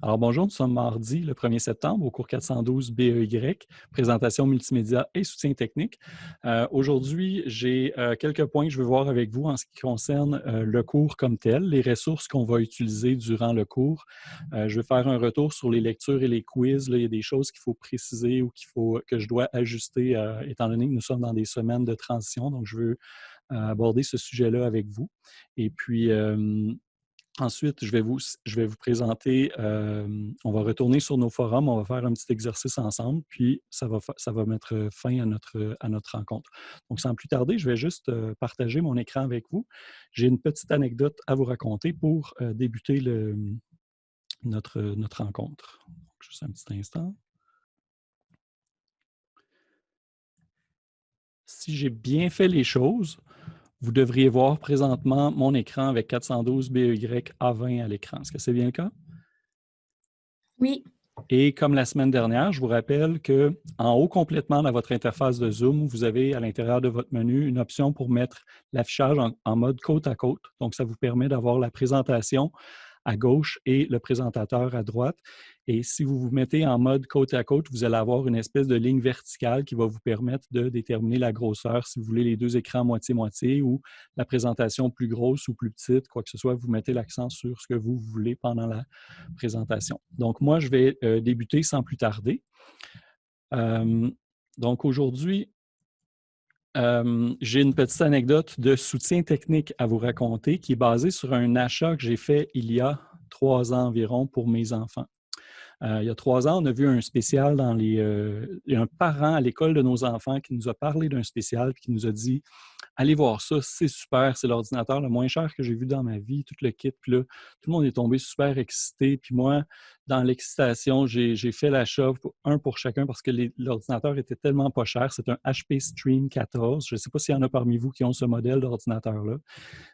Alors bonjour, nous sommes mardi le 1er septembre au cours 412 BEY, présentation multimédia et soutien technique. Aujourd'hui, j'ai quelques points que je veux voir avec vous en ce qui concerne le cours comme tel, les ressources qu'on va utiliser durant le cours. Je vais faire un retour sur les lectures et les quiz. Là, il y a des choses qu'il faut préciser ou que je dois ajuster étant donné que nous sommes dans des semaines de transition. Donc, je veux aborder ce sujet-là avec vous. Et puis, ensuite, je vais vous présenter, on va retourner sur nos forums, on va faire un petit exercice ensemble, puis ça va mettre fin à notre rencontre. Donc, sans plus tarder, je vais juste partager mon écran avec vous. J'ai une petite anecdote à vous raconter pour débuter notre rencontre. Donc, juste un petit instant. Si j'ai bien fait les choses, vous devriez voir présentement mon écran avec 412 BEY A20 à l'écran. Est-ce que c'est bien le cas? Oui. Et comme la semaine dernière, je vous rappelle qu'en haut complètement dans votre interface de Zoom, vous avez à l'intérieur de votre menu une option pour mettre l'affichage en mode côte à côte. Donc, ça vous permet d'avoir la présentation à gauche et le présentateur à droite. Et si vous vous mettez en mode côte à côte, vous allez avoir une espèce de ligne verticale qui va vous permettre de déterminer la grosseur. Si vous voulez les deux écrans moitié-moitié ou la présentation plus grosse ou plus petite, quoi que ce soit, vous mettez l'accent sur ce que vous voulez pendant la présentation. Donc, moi, je vais débuter sans plus tarder. Donc, aujourd'hui, j'ai une petite anecdote de soutien technique à vous raconter qui est basée sur un achat que j'ai fait il y a 3 ans environ pour mes enfants. Il y a 3 ans, on a vu un spécial il y a un parent à l'école de nos enfants qui nous a parlé d'un spécial et qui nous a dit allez voir ça, c'est super, c'est l'ordinateur le moins cher que j'ai vu dans ma vie, tout le kit. Puis là, tout le monde est tombé super excité. Puis moi, dans l'excitation, j'ai fait l'achat, un pour chacun, parce que l'ordinateur était tellement pas cher. C'est un HP Stream 14. Je ne sais pas s'il y en a parmi vous qui ont ce modèle d'ordinateur-là,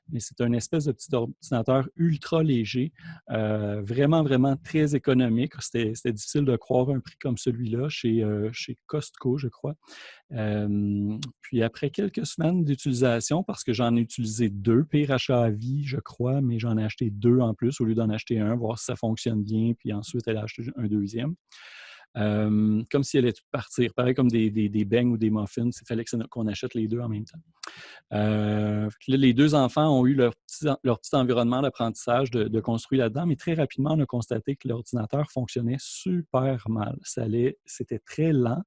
mais c'est un espèce de petit ordinateur ultra léger, vraiment, vraiment très économique. C'était difficile de croire un prix comme celui-là chez Costco, je crois. Puis après quelques semaines d'utilisation, parce que j'en ai utilisé 2, pire achat à vie, je crois, mais j'en ai acheté 2 en plus au lieu d'en acheter un, voir si ça fonctionne bien, puis ensuite elle a acheté un deuxième. Comme si elle allait tout partir, pareil comme des beignes ou des muffins, il fallait qu'on achète les deux en même temps. Là, les deux enfants ont eu leur petit environnement d'apprentissage de construire là-dedans, mais très rapidement, on a constaté que l'ordinateur fonctionnait super mal. C'était très lent.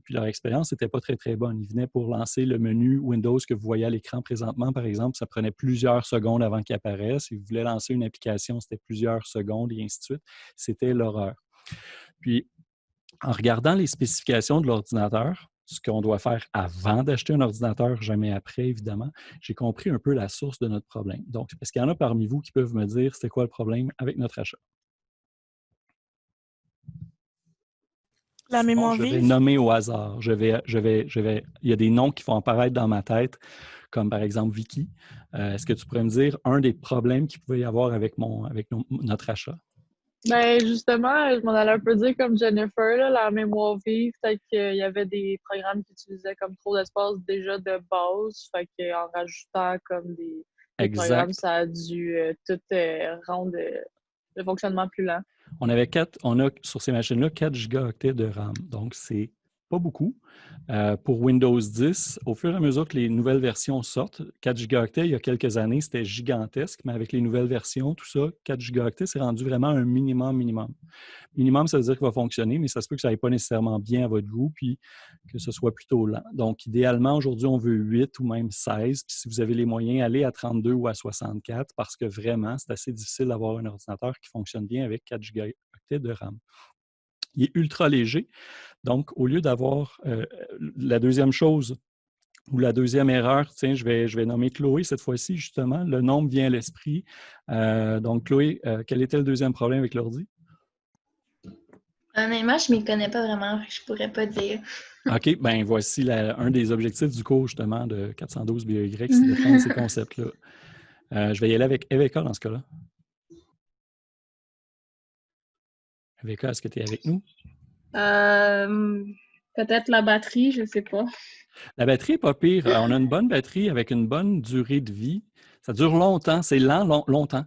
Puis leur expérience n'était pas très, très bonne. Ils venaient pour lancer le menu Windows que vous voyez à l'écran présentement, par exemple. Ça prenait plusieurs secondes avant qu'il apparaisse. Ils voulaient lancer une application, c'était plusieurs secondes et ainsi de suite. C'était l'horreur. Puis, en regardant les spécifications de l'ordinateur, ce qu'on doit faire avant d'acheter un ordinateur, jamais après, évidemment, j'ai compris un peu la source de notre problème. Donc, est-ce qu'il y en a parmi vous qui peuvent me dire c'était quoi le problème avec notre achat? La Sinon, mémoire je vais vive? nommer au hasard. Il y a des noms qui vont apparaître dans ma tête, comme par exemple Vicky. Est-ce que tu pourrais me dire un des problèmes qu'il pouvait y avoir avec notre achat? Ben justement, je m'en allais un peu dire comme Jennifer, là, la mémoire vive, peut-être qu'il y avait des programmes qui utilisaient comme trop d'espace déjà de base, fait qu'en rajoutant comme des programmes, Exact. ça a dû tout rendre le fonctionnement plus lent. On a sur ces machines-là 4 gigaoctets de RAM. Donc, c'est pas beaucoup. Pour Windows 10, au fur et à mesure que les nouvelles versions sortent, 4 gigaoctets, il y a quelques années, c'était gigantesque, mais avec les nouvelles versions, tout ça, 4 gigaoctets, c'est rendu vraiment un minimum. Minimum, ça veut dire qu'il va fonctionner, mais ça se peut que ça n'aille pas nécessairement bien à votre goût, puis que ce soit plutôt lent. Donc, idéalement, aujourd'hui, on veut 8 ou même 16. Puis si vous avez les moyens, allez à 32 ou à 64 parce que vraiment, c'est assez difficile d'avoir un ordinateur qui fonctionne bien avec 4 gigaoctets de RAM. Il est ultra léger. Donc, au lieu d'avoir la deuxième chose ou la deuxième erreur, tiens, je vais nommer Chloé cette fois-ci, justement. Le nom me vient à l'esprit. Donc, Chloé, quel était le deuxième problème avec l'ordi? Honnêtement, je ne m'y connais pas vraiment, je pourrais pas dire. OK, bien voici un des objectifs du cours justement de 412 BEY, c'est de prendre ces concepts-là. Je vais y aller avec Eveka dans ce cas-là. Eveka, est-ce que tu es avec nous? Peut-être la batterie, je sais pas. La batterie n'est pas pire. On a une bonne batterie avec une bonne durée de vie. Ça dure longtemps, c'est lent, longtemps.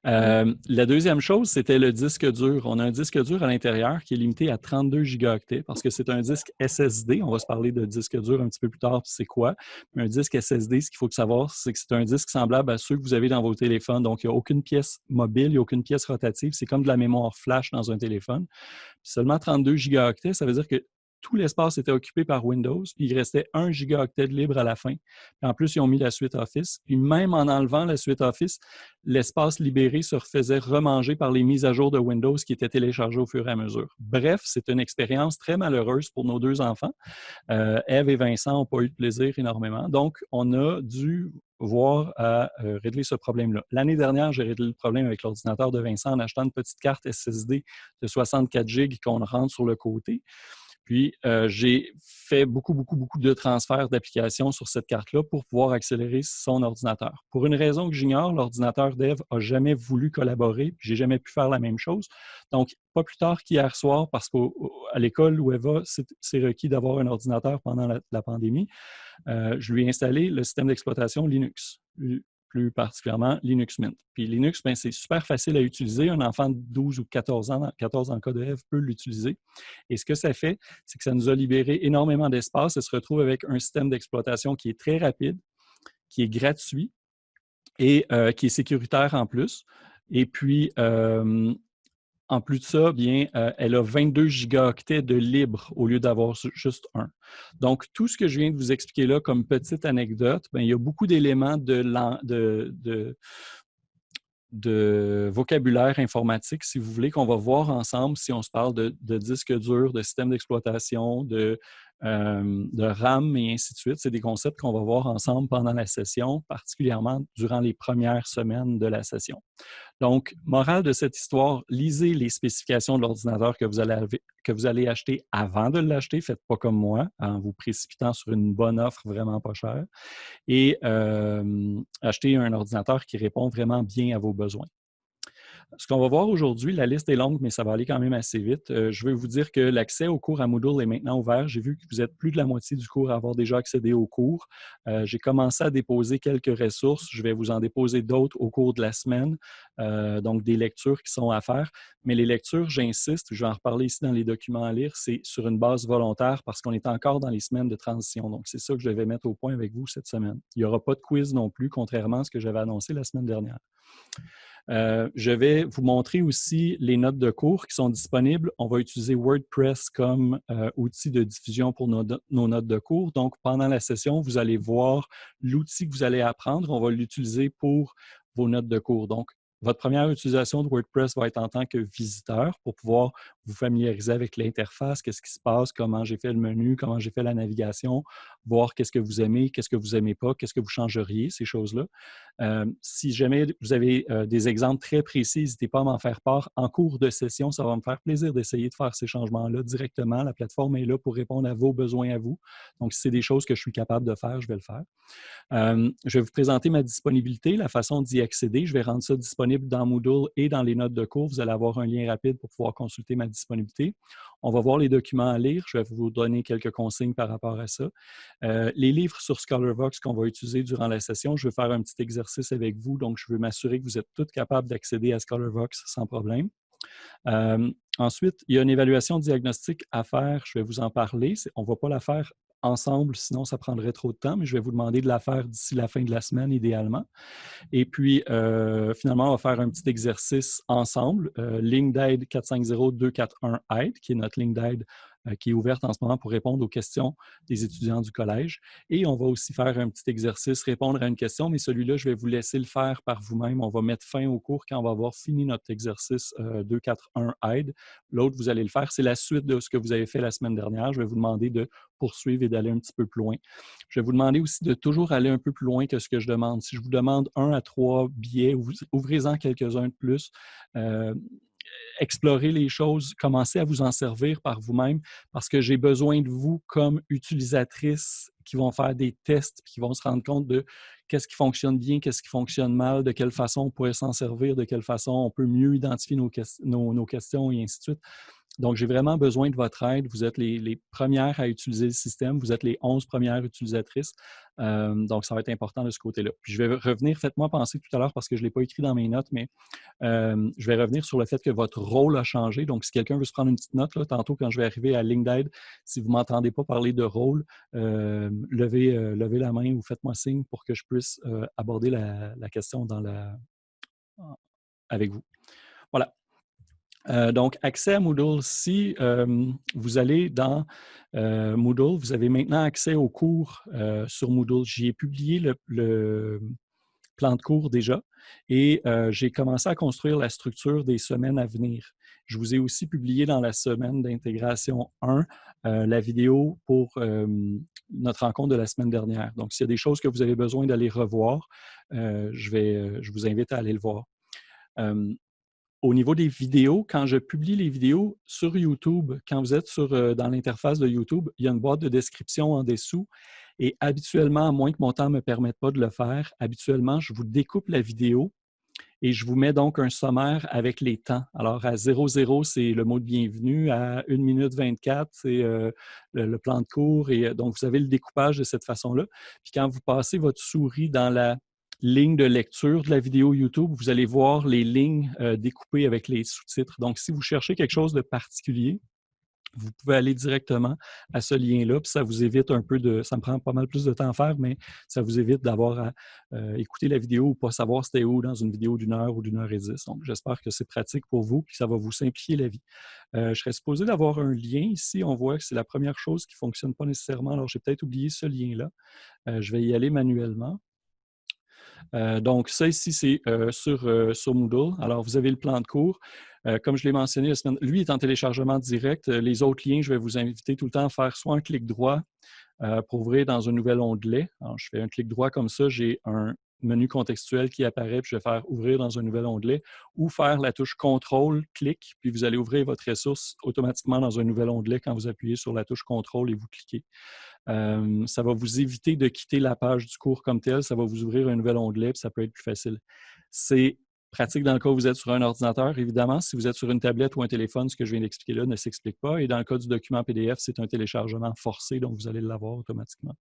La deuxième chose, c'était le disque dur. On a un disque dur à l'intérieur qui est limité à 32 gigaoctets parce que c'est un disque SSD. On va se parler de disque dur un petit peu plus tard, puis c'est quoi. Mais un disque SSD, ce qu'il faut savoir, c'est que c'est un disque semblable à ceux que vous avez dans vos téléphones. Donc, il n'y a aucune pièce mobile, il n'y a aucune pièce rotative. C'est comme de la mémoire flash dans un téléphone. Puis seulement 32 gigaoctets, ça veut dire que tout l'espace était occupé par Windows, puis il restait 1 gigaoctet de libre à la fin. Puis en plus, ils ont mis la suite Office. Puis même en enlevant la suite Office, l'espace libéré se refaisait remanger par les mises à jour de Windows qui étaient téléchargées au fur et à mesure. Bref, c'est une expérience très malheureuse pour nos deux enfants. Ève et Vincent n'ont pas eu de plaisir énormément. Donc, on a dû voir à régler ce problème-là. L'année dernière, j'ai réglé le problème avec l'ordinateur de Vincent en achetant une petite carte SSD de 64 GB qu'on rentre sur le côté. Puis, j'ai fait beaucoup de transferts d'applications sur cette carte-là pour pouvoir accélérer son ordinateur. Pour une raison que j'ignore, l'ordinateur d'Ève n'a jamais voulu collaborer, puis j'ai jamais pu faire la même chose. Donc, pas plus tard qu'hier soir, parce qu'à l'école où elle va, c'est requis d'avoir un ordinateur pendant la pandémie, je lui ai installé le système d'exploitation Linux. Plus particulièrement Linux Mint. Puis Linux, ben, c'est super facile à utiliser. Un enfant de 12 ou 14 ans, 14 dans le cas de Ève, peut l'utiliser. Et ce que ça fait, c'est que ça nous a libéré énormément d'espace. Elle se retrouve avec un système d'exploitation qui est très rapide, qui est gratuit et qui est sécuritaire en plus. Et puis, en plus de ça, bien, elle a 22 gigaoctets de libre au lieu d'avoir juste un. Donc, tout ce que je viens de vous expliquer là comme petite anecdote, bien, il y a beaucoup d'éléments de vocabulaire informatique, si vous voulez, qu'on va voir ensemble si on se parle de disque dur, de système d'exploitation, de RAM et ainsi de suite. C'est des concepts qu'on va voir ensemble pendant la session, particulièrement durant les premières semaines de la session. Donc, morale de cette histoire, lisez les spécifications de l'ordinateur que vous allez acheter avant de l'acheter. Faites pas comme moi, en vous précipitant sur une bonne offre vraiment pas chère. Et achetez un ordinateur qui répond vraiment bien à vos besoins. Ce qu'on va voir aujourd'hui, la liste est longue, mais ça va aller quand même assez vite. Je veux vous dire que l'accès au cours à Moodle est maintenant ouvert. J'ai vu que vous êtes plus de la moitié du cours à avoir déjà accédé au cours. J'ai commencé à déposer quelques ressources. Je vais vous en déposer d'autres au cours de la semaine, donc des lectures qui sont à faire. Mais les lectures, j'insiste, je vais en reparler ici dans les documents à lire, c'est sur une base volontaire parce qu'on est encore dans les semaines de transition. Donc, c'est ça que je vais mettre au point avec vous cette semaine. Il n'y aura pas de quiz non plus, contrairement à ce que j'avais annoncé la semaine dernière. Je vais vous montrer aussi les notes de cours qui sont disponibles. On va utiliser WordPress comme outil de diffusion pour nos notes de cours. Donc, pendant la session, vous allez voir l'outil que vous allez apprendre. On va l'utiliser pour vos notes de cours. Donc, votre première utilisation de WordPress va être en tant que visiteur pour pouvoir vous familiariser avec l'interface, qu'est-ce qui se passe, comment j'ai fait le menu, comment j'ai fait la navigation, voir qu'est-ce que vous aimez, qu'est-ce que vous n'aimez pas, qu'est-ce que vous changeriez, ces choses-là. Si jamais vous avez des exemples très précis, n'hésitez pas à m'en faire part. En cours de session, ça va me faire plaisir d'essayer de faire ces changements-là directement. La plateforme est là pour répondre à vos besoins à vous. Donc, si c'est des choses que je suis capable de faire, je vais le faire. Je vais vous présenter ma disponibilité, la façon d'y accéder. Je vais rendre ça disponible dans Moodle et dans les notes de cours. Vous allez avoir un lien rapide pour pouvoir consulter ma disponibilité. On va voir les documents à lire. Je vais vous donner quelques consignes par rapport à ça. Les livres sur Scholarvox qu'on va utiliser durant la session, je vais faire un petit exercice avec vous. Donc, je veux m'assurer que vous êtes tous capables d'accéder à Scholarvox sans problème. Ensuite, il y a une évaluation diagnostique à faire. Je vais vous en parler. On ne va pas la faire ensemble, sinon ça prendrait trop de temps, mais je vais vous demander de la faire d'ici la fin de la semaine, idéalement. Et puis, finalement, on va faire un petit exercice ensemble, ligne d'aide 450-241-AIDE, qui est notre ligne d'aide qui est ouverte en ce moment pour répondre aux questions des étudiants du collège. Et on va aussi faire un petit exercice, répondre à une question, mais celui-là, je vais vous laisser le faire par vous-même. On va mettre fin au cours quand on va avoir fini notre exercice 241-AIDE. L'autre, vous allez le faire. C'est la suite de ce que vous avez fait la semaine dernière. Je vais vous demander de poursuivre et d'aller un petit peu plus loin. Je vais vous demander aussi de toujours aller un peu plus loin que ce que je demande. Si je vous demande 1 à 3 billets, ouvrez-en quelques-uns de plus. Explorez les choses, commencez à vous en servir par vous-même parce que j'ai besoin de vous comme utilisatrices qui vont faire des tests et qui vont se rendre compte de qu'est-ce qui fonctionne bien, qu'est-ce qui fonctionne mal, de quelle façon on pourrait s'en servir, de quelle façon on peut mieux identifier nos questions et ainsi de suite. Donc, j'ai vraiment besoin de votre aide. Vous êtes les premières à utiliser le système. Vous êtes les 11 premières utilisatrices. Donc, ça va être important de ce côté-là. Puis, je vais revenir, faites-moi penser tout à l'heure parce que je ne l'ai pas écrit dans mes notes, mais je vais revenir sur le fait que votre rôle a changé. Donc, si quelqu'un veut se prendre une petite note, là, tantôt, quand je vais arriver à ligne d'aide, si vous ne m'entendez pas parler de rôle, levez la main ou faites-moi signe pour que je puisse aborder la question avec vous. Voilà. Donc, accès à Moodle. Si vous allez dans Moodle, vous avez maintenant accès aux cours sur Moodle. J'y ai publié le plan de cours déjà et j'ai commencé à construire la structure des semaines à venir. Je vous ai aussi publié dans la semaine d'intégration 1 la vidéo pour notre rencontre de la semaine dernière. Donc, s'il y a des choses que vous avez besoin d'aller revoir, je vous invite à aller le voir. Au niveau des vidéos, quand je publie les vidéos sur YouTube, quand vous êtes dans l'interface de YouTube, il y a une boîte de description en dessous. Et habituellement, à moins que mon temps ne me permette pas de le faire, habituellement, je vous découpe la vidéo et je vous mets donc un sommaire avec les temps. Alors, à 00, c'est le mot de bienvenue. À 1 minute 24, c'est le plan de cours. Et donc, vous avez le découpage de cette façon-là. Puis quand vous passez votre souris dans la ligne de lecture de la vidéo YouTube, vous allez voir les lignes découpées avec les sous-titres. Donc, si vous cherchez quelque chose de particulier, vous pouvez aller directement à ce lien-là, puis ça vous évite un peu ça me prend pas mal plus de temps à faire, mais ça vous évite d'avoir à écouter la vidéo ou pas savoir c'était où dans une vidéo d'1 heure ou d'1 h 10. Donc, j'espère que c'est pratique pour vous, puis ça va vous simplifier la vie. Je serais supposé d'avoir un lien ici. On voit que c'est la première chose qui ne fonctionne pas nécessairement. Alors, j'ai peut-être oublié ce lien-là. Je vais y aller manuellement. Donc, ça ici, c'est sur Moodle. Alors, vous avez le plan de cours. Comme je l'ai mentionné la semaine, lui est en téléchargement direct. Les autres liens, je vais vous inviter tout le temps à faire soit un clic droit pour ouvrir dans un nouvel onglet. Alors, je fais un clic droit comme ça, j'ai un menu contextuel qui apparaît, puis je vais faire ouvrir dans un nouvel onglet, ou faire la touche contrôle, clic, puis vous allez ouvrir votre ressource automatiquement dans un nouvel onglet quand vous appuyez sur la touche contrôle et vous cliquez. Ça va vous éviter de quitter la page du cours comme tel, ça va vous ouvrir un nouvel onglet, puis ça peut être plus facile. C'est pratique dans le cas où vous êtes sur un ordinateur, évidemment. Si vous êtes sur une tablette ou un téléphone, ce que je viens d'expliquer là ne s'explique pas. Et dans le cas du document PDF, c'est un téléchargement forcé, donc vous allez l'avoir automatiquement.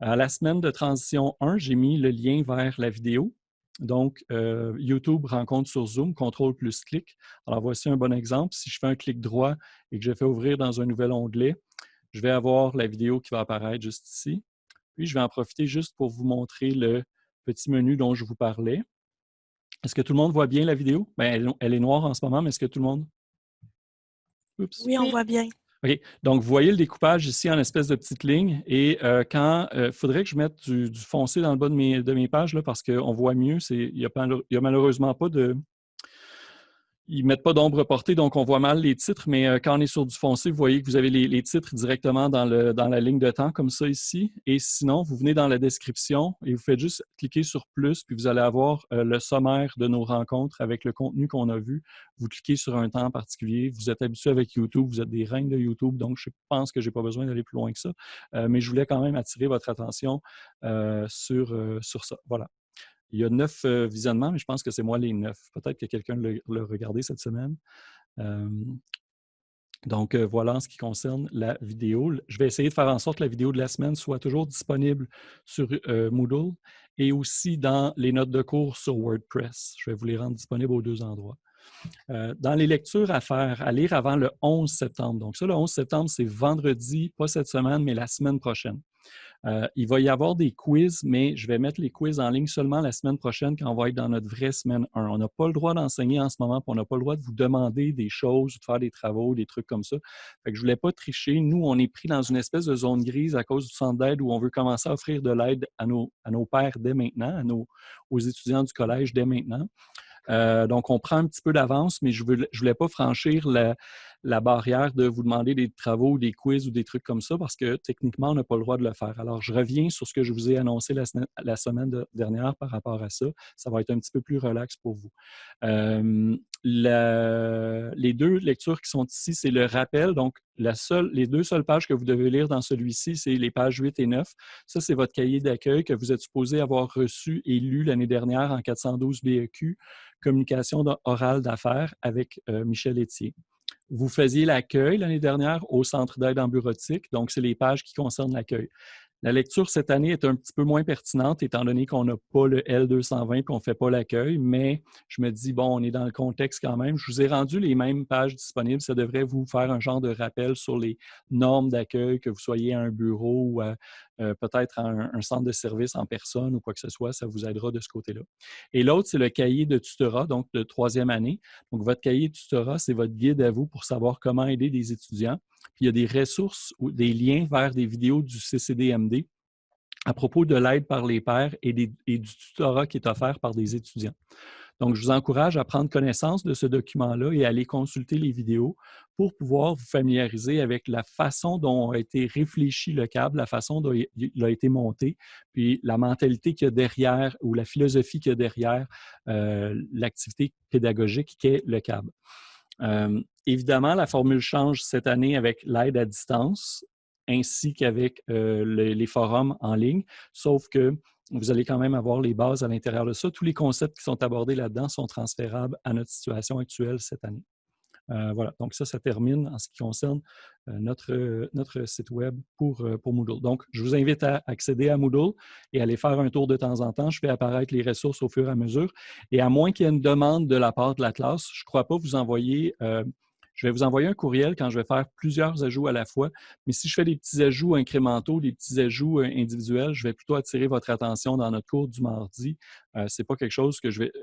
À la semaine de transition 1, j'ai mis le lien vers la vidéo. Donc, YouTube rencontre sur Zoom, contrôle plus clic. Alors, voici un bon exemple. Si je fais un clic droit et que je fais ouvrir dans un nouvel onglet, je vais avoir la vidéo qui va apparaître juste ici. Puis, je vais en profiter juste pour vous montrer le petit menu dont je vous parlais. Est-ce que tout le monde voit bien la vidéo? Bien, elle est noire en ce moment, mais est-ce que tout le monde... Oups. Oui, on voit bien. OK. Donc, vous voyez le découpage ici en espèce de petites lignes. Et il faudrait que je mette du foncé dans le bas de mes pages là, parce qu'on voit mieux. Il n'y a malheureusement pas de... Ils ne mettent pas d'ombre portée, donc on voit mal les titres, mais quand on est sur du foncé, vous voyez que vous avez les titres directement dans la ligne de temps, comme ça ici. Et sinon, vous venez dans la description et vous faites juste cliquer sur plus, puis vous allez avoir le sommaire de nos rencontres avec le contenu qu'on a vu. Vous cliquez sur un temps particulier. Vous êtes habitué avec YouTube, vous êtes des reines de YouTube, donc je pense que je n'ai pas besoin d'aller plus loin que ça. Mais je voulais quand même attirer votre attention sur ça. Voilà. Il y a 9 visionnements, mais je pense que c'est moi les 9. Peut-être que quelqu'un l'a regardé cette semaine. Donc, voilà en ce qui concerne la vidéo. Je vais essayer de faire en sorte que la vidéo de la semaine soit toujours disponible sur Moodle et aussi dans les notes de cours sur WordPress. Je vais vous les rendre disponibles aux deux endroits. Dans les lectures à faire, à lire avant le 11 septembre. Donc ça, le 11 septembre, c'est vendredi, pas cette semaine, mais la semaine prochaine. Il va y avoir des quiz, mais je vais mettre les quiz en ligne seulement la semaine prochaine quand on va être dans notre vraie semaine 1. On n'a pas le droit d'enseigner en ce moment, puis on n'a pas le droit de vous demander des choses, de faire des travaux, des trucs comme ça. Fait que je ne voulais pas tricher. Nous, on est pris dans une espèce de zone grise à cause du centre d'aide où on veut commencer à offrir de l'aide à nos pairs dès maintenant, aux étudiants du collège dès maintenant. Donc, on prend un petit peu d'avance, mais je ne voulais pas franchir la barrière de vous demander des travaux, des quiz ou des trucs comme ça parce que techniquement, on n'a pas le droit de le faire. Alors, je reviens sur ce que je vous ai annoncé la semaine dernière par rapport à ça. Ça va être un petit peu plus relax pour vous. Les deux lectures qui sont ici, c'est le rappel. Donc, les deux seules pages que vous devez lire dans celui-ci, c'est les pages 8 et 9. Ça, c'est votre cahier d'accueil que vous êtes supposé avoir reçu et lu l'année dernière en 412 BEQ, communication orale d'affaires avec Michel Etier. vous faisiez l'accueil l'année dernière au Centre d'aide en bureautique. Donc, c'est les pages qui concernent l'accueil. La lecture cette année est un petit peu moins pertinente étant donné qu'on n'a pas le L220 et qu'on ne fait pas l'accueil, mais je me dis, bon, on est dans le contexte quand même. Je vous ai rendu les mêmes pages disponibles. Ça devrait vous faire un genre de rappel sur les normes d'accueil, que vous soyez à un bureau ou peut-être à un centre de service en personne ou quoi que ce soit. Ça vous aidera de ce côté-là. Et l'autre, c'est le cahier de tutorat, donc de 3e année. Donc, votre cahier de tutorat, c'est votre guide à vous pour savoir comment aider des étudiants. Puis il y a des ressources ou des liens vers des vidéos du CCDMD à propos de l'aide par les pairs et du tutorat qui est offert par des étudiants. Donc, je vous encourage à prendre connaissance de ce document-là et à aller consulter les vidéos pour pouvoir vous familiariser avec la façon dont a été réfléchi le CAB, la façon dont il a été monté, puis la mentalité qu'il y a derrière ou la philosophie qu'il y a derrière l'activité pédagogique qu'est le CAB. Évidemment, la formule change cette année avec l'aide à distance ainsi qu'avec les forums en ligne, sauf que vous allez quand même avoir les bases à l'intérieur de ça. Tous les concepts qui sont abordés là-dedans sont transférables à notre situation actuelle cette année. Voilà, donc ça termine en ce qui concerne notre site web pour Moodle. Donc, je vous invite à accéder à Moodle et à aller faire un tour de temps en temps. Je fais apparaître les ressources au fur et à mesure. Et à moins qu'il y ait une demande de la part de la classe, je ne crois pas vous envoyer... je vais vous envoyer un courriel quand je vais faire plusieurs ajouts à la fois. Mais si je fais des petits ajouts incrémentaux, des petits ajouts individuels, je vais plutôt attirer votre attention dans notre cours du mardi. Ce n'est pas quelque chose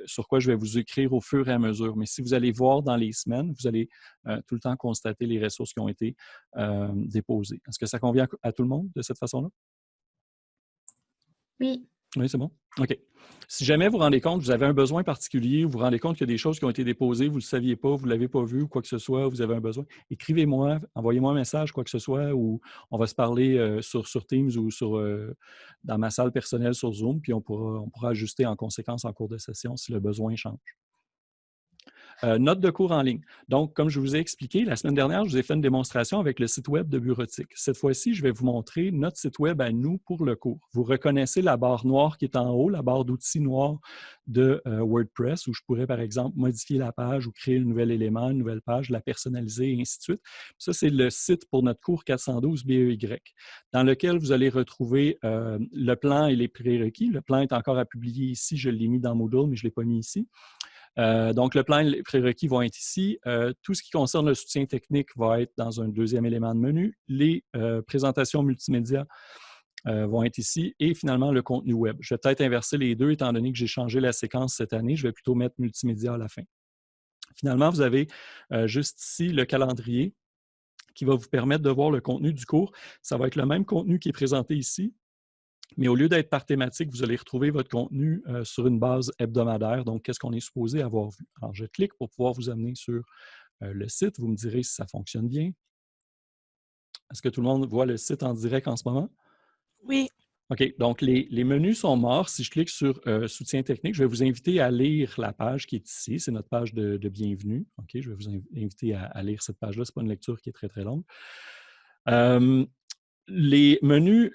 sur quoi je vais vous écrire au fur et à mesure. Mais si vous allez voir dans les semaines, vous allez tout le temps constater les ressources qui ont été déposées. Est-ce que ça convient à tout le monde de cette façon-là? Oui. Oui, c'est bon? OK. Si jamais vous vous rendez compte, vous avez un besoin particulier, vous vous rendez compte qu'il y a des choses qui ont été déposées, vous ne le saviez pas, vous ne l'avez pas vu ou quoi que ce soit, vous avez un besoin, écrivez-moi, envoyez-moi un message, quoi que ce soit, ou on va se parler sur Teams ou dans ma salle personnelle sur Zoom, puis on pourra ajuster en conséquence en cours de session si le besoin change. Notes de cours en ligne. Donc, comme je vous ai expliqué, la semaine dernière, je vous ai fait une démonstration avec le site web de Bureautique. Cette fois-ci, je vais vous montrer notre site web à nous pour le cours. Vous reconnaissez la barre noire qui est en haut, la barre d'outils noire de WordPress, où je pourrais, par exemple, modifier la page ou créer un nouvel élément, une nouvelle page, la personnaliser et ainsi de suite. Ça, c'est le site pour notre cours 412 BEY, dans lequel vous allez retrouver le plan et les prérequis. Le plan est encore à publier ici. Je l'ai mis dans Moodle, mais je ne l'ai pas mis ici. Donc, le plan et les prérequis vont être ici. Tout ce qui concerne le soutien technique va être dans un deuxième élément de menu. Les présentations multimédia vont être ici. Et finalement, le contenu web. Je vais peut-être inverser les deux, étant donné que j'ai changé la séquence cette année. Je vais plutôt mettre multimédia à la fin. Finalement, vous avez juste ici le calendrier qui va vous permettre de voir le contenu du cours. Ça va être le même contenu qui est présenté ici. Mais au lieu d'être par thématique, vous allez retrouver votre contenu sur une base hebdomadaire. Donc, qu'est-ce qu'on est supposé avoir vu? Alors, je clique pour pouvoir vous amener sur le site. Vous me direz si ça fonctionne bien. Est-ce que tout le monde voit le site en direct en ce moment? Oui. OK. Donc, les menus sont morts. Si je clique sur soutien technique, je vais vous inviter à lire la page qui est ici. C'est notre page de bienvenue. OK. Je vais vous inviter à lire cette page-là. Ce n'est pas une lecture qui est très, très longue. Les menus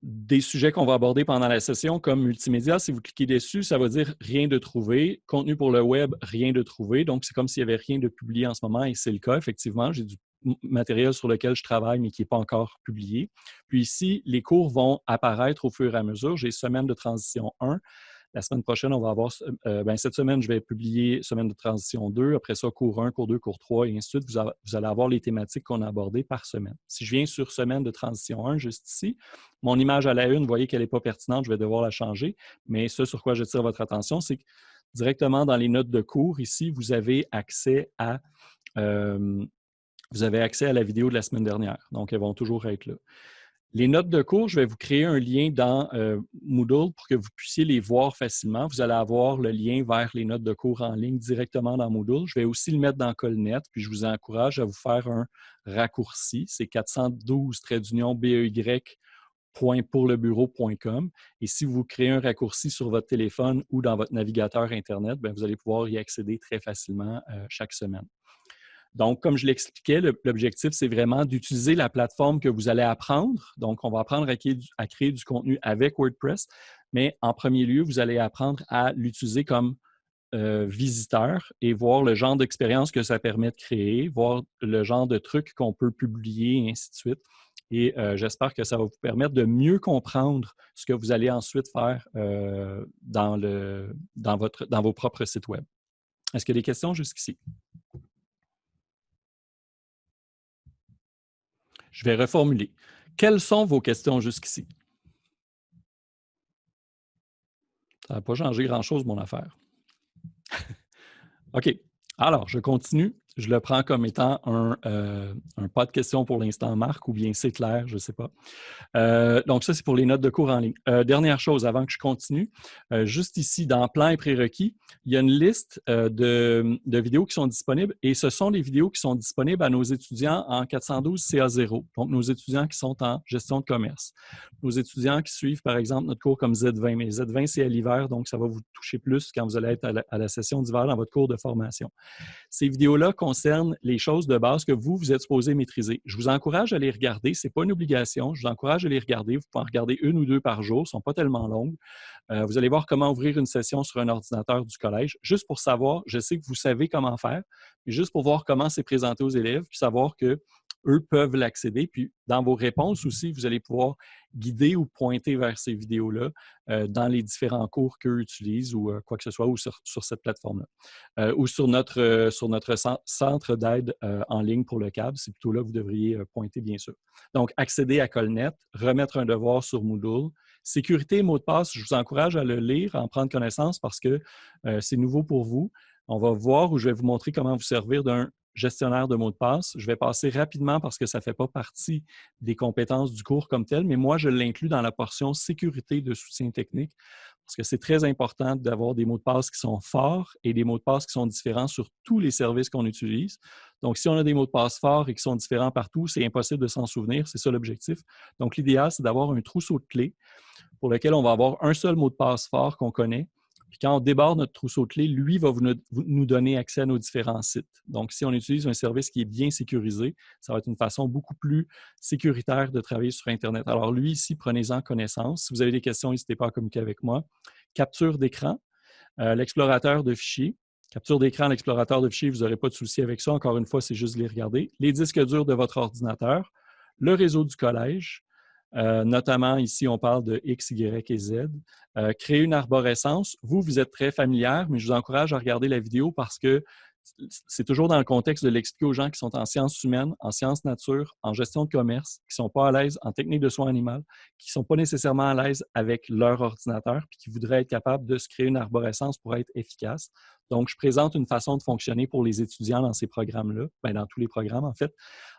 des sujets qu'on va aborder pendant la session, comme multimédia, si vous cliquez dessus, ça va dire « Rien de trouvé ». Contenu pour le web, rien de trouvé. Donc, c'est comme s'il n'y avait rien de publié en ce moment et c'est le cas, effectivement. J'ai du matériel sur lequel je travaille, mais qui n'est pas encore publié. Puis ici, les cours vont apparaître au fur et à mesure. J'ai semaine de transition 1. La semaine prochaine, on va avoir, cette semaine, je vais publier semaine de transition 2. Après ça, cours 1, cours 2, cours 3, et ainsi de suite. Vous allez avoir les thématiques qu'on a abordées par semaine. Si je viens sur semaine de transition 1, juste ici, mon image à la une, vous voyez qu'elle n'est pas pertinente, je vais devoir la changer. Mais ce sur quoi je tire votre attention, c'est que directement dans les notes de cours, ici, vous avez accès à la vidéo de la semaine dernière. Donc, elles vont toujours être là. Les notes de cours, je vais vous créer un lien dans Moodle pour que vous puissiez les voir facilement. Vous allez avoir le lien vers les notes de cours en ligne directement dans Moodle. Je vais aussi le mettre dans Colnet, puis je vous encourage à vous faire un raccourci. C'est 412-bey.pourlebureau.com. Et si vous créez un raccourci sur votre téléphone ou dans votre navigateur Internet, bien, vous allez pouvoir y accéder très facilement chaque semaine. Donc, comme je l'expliquais, l'objectif, c'est vraiment d'utiliser la plateforme que vous allez apprendre. Donc, on va apprendre à créer du contenu avec WordPress, mais en premier lieu, vous allez apprendre à l'utiliser comme visiteurs et voir le genre d'expérience que ça permet de créer, voir le genre de trucs qu'on peut publier, et ainsi de suite. Et j'espère que ça va vous permettre de mieux comprendre ce que vous allez ensuite faire dans vos propres sites web. Est-ce qu'il y a des questions jusqu'ici? Je vais reformuler. Quelles sont vos questions jusqu'ici? Ça n'a pas changé grand-chose, mon affaire. OK. Alors, je continue. Je le prends comme étant un pas de questions pour l'instant, Marc, ou bien c'est clair, je ne sais pas. Donc, ça, c'est pour les notes de cours en ligne. Dernière chose, avant que je continue, juste ici, dans Plan et prérequis, il y a une liste de vidéos qui sont disponibles et ce sont des vidéos qui sont disponibles à nos étudiants en 412 CA0, donc nos étudiants qui sont en gestion de commerce. Nos étudiants qui suivent, par exemple, notre cours comme Z20, mais Z20, c'est à l'hiver, donc ça va vous toucher plus quand vous allez être à la session d'hiver dans votre cours de formation. Ces vidéos-là concernent les choses de base que vous êtes supposé maîtriser. Je vous encourage à les regarder. Ce n'est pas une obligation. Je vous encourage à les regarder. Vous pouvez en regarder une ou deux par jour. Elles ne sont pas tellement longues. Vous allez voir comment ouvrir une session sur un ordinateur du collège, juste pour savoir, je sais que vous savez comment faire, mais juste pour voir comment c'est présenté aux élèves, puis savoir que eux peuvent l'accéder. Puis, dans vos réponses aussi, vous allez pouvoir guider ou pointer vers ces vidéos-là dans les différents cours qu'eux utilisent ou quoi que ce soit, ou sur cette plateforme-là. Ou sur notre centre d'aide en ligne pour le câble. C'est plutôt là que vous devriez pointer, bien sûr. Donc, accéder à Colnet, remettre un devoir sur Moodle. Sécurité et mots de passe, je vous encourage à le lire, à en prendre connaissance parce que c'est nouveau pour vous. On va voir où je vais vous montrer comment vous servir d'un gestionnaire de mots de passe. Je vais passer rapidement parce que ça ne fait pas partie des compétences du cours comme tel, mais moi, je l'inclus dans la portion sécurité de soutien technique parce que c'est très important d'avoir des mots de passe qui sont forts et des mots de passe qui sont différents sur tous les services qu'on utilise. Donc, si on a des mots de passe forts et qui sont différents partout, c'est impossible de s'en souvenir. C'est ça l'objectif. Donc, l'idéal, c'est d'avoir un trousseau de clés pour lequel on va avoir un seul mot de passe fort qu'on connaît. Puis quand on déborde notre trousseau de clés, lui va nous donner accès à nos différents sites. Donc, si on utilise un service qui est bien sécurisé, ça va être une façon beaucoup plus sécuritaire de travailler sur Internet. Alors, lui, ici, prenez-en connaissance. Si vous avez des questions, n'hésitez pas à communiquer avec moi. Capture d'écran, l'explorateur de fichiers. Capture d'écran, l'explorateur de fichiers, vous n'aurez pas de souci avec ça. Encore une fois, c'est juste de les regarder. Les disques durs de votre ordinateur, le réseau du collège, notamment, ici, on parle de X, Y et Z. Créer une arborescence. Vous êtes très familière, mais je vous encourage à regarder la vidéo parce que c'est toujours dans le contexte de l'expliquer aux gens qui sont en sciences humaines, en sciences nature, en gestion de commerce, qui ne sont pas à l'aise en technique de soins animal, qui ne sont pas nécessairement à l'aise avec leur ordinateur, puis qui voudraient être capables de se créer une arborescence pour être efficace. Donc, je présente une façon de fonctionner pour les étudiants dans ces programmes-là, bien, dans tous les programmes, en fait.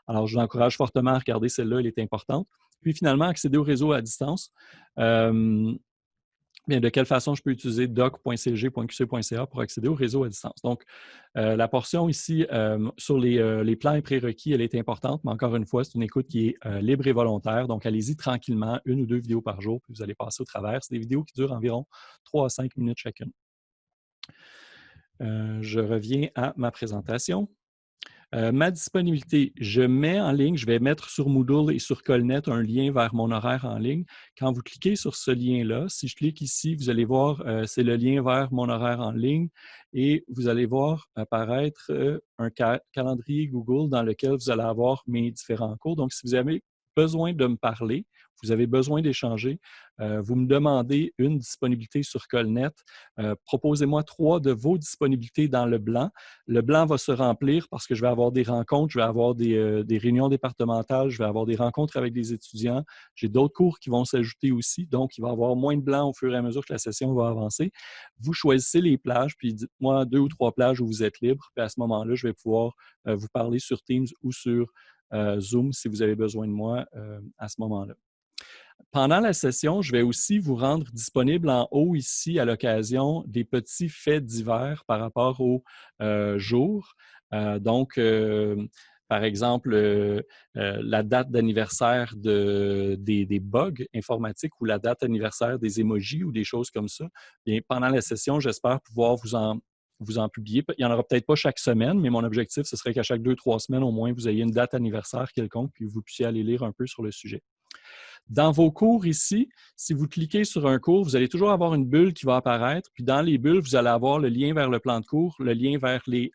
Alors, je vous encourage fortement à regarder celle-là, elle est importante. Puis, finalement, accéder au réseau à distance. Bien, de quelle façon je peux utiliser doc.clg.qc.ca pour accéder au réseau à distance. Donc, la portion ici sur les plans et prérequis, elle est importante, mais encore une fois, c'est une écoute qui est libre et volontaire. Donc, allez-y tranquillement, une ou deux vidéos par jour, puis vous allez passer au travers. C'est des vidéos qui durent environ 3 à 5 minutes chacune. Je reviens à ma présentation. Ma disponibilité, je mets en ligne, je vais mettre sur Moodle et sur Colnet un lien vers mon horaire en ligne. Quand vous cliquez sur ce lien-là, si je clique ici, vous allez voir, c'est le lien vers mon horaire en ligne et vous allez voir apparaître un calendrier Google dans lequel vous allez avoir mes différents cours. Donc, si vous avez besoin de me parler, vous avez besoin d'échanger, vous me demandez une disponibilité sur Colnet, proposez-moi 3 de vos disponibilités dans le blanc. Le blanc va se remplir parce que je vais avoir des rencontres, je vais avoir des réunions départementales, je vais avoir des rencontres avec des étudiants. J'ai d'autres cours qui vont s'ajouter aussi, donc il va y avoir moins de blanc au fur et à mesure que la session va avancer. Vous choisissez les plages, puis dites-moi 2 ou 3 plages où vous êtes libre, puis à ce moment-là, je vais pouvoir vous parler sur Teams ou sur Zoom si vous avez besoin de moi à ce moment-là. Pendant la session, je vais aussi vous rendre disponible en haut ici à l'occasion des petits faits divers par rapport au jour. Donc, par exemple, la date d'anniversaire des bugs informatiques ou la date anniversaire des emojis ou des choses comme ça. Bien, pendant la session, j'espère pouvoir vous en publier. Il n'y en aura peut-être pas chaque semaine, mais mon objectif, ce serait qu'à chaque 2-3 semaines, au moins, vous ayez une date anniversaire quelconque puis vous puissiez aller lire un peu sur le sujet. Dans vos cours ici, si vous cliquez sur un cours, vous allez toujours avoir une bulle qui va apparaître. Puis dans les bulles, vous allez avoir le lien vers le plan de cours, le lien vers les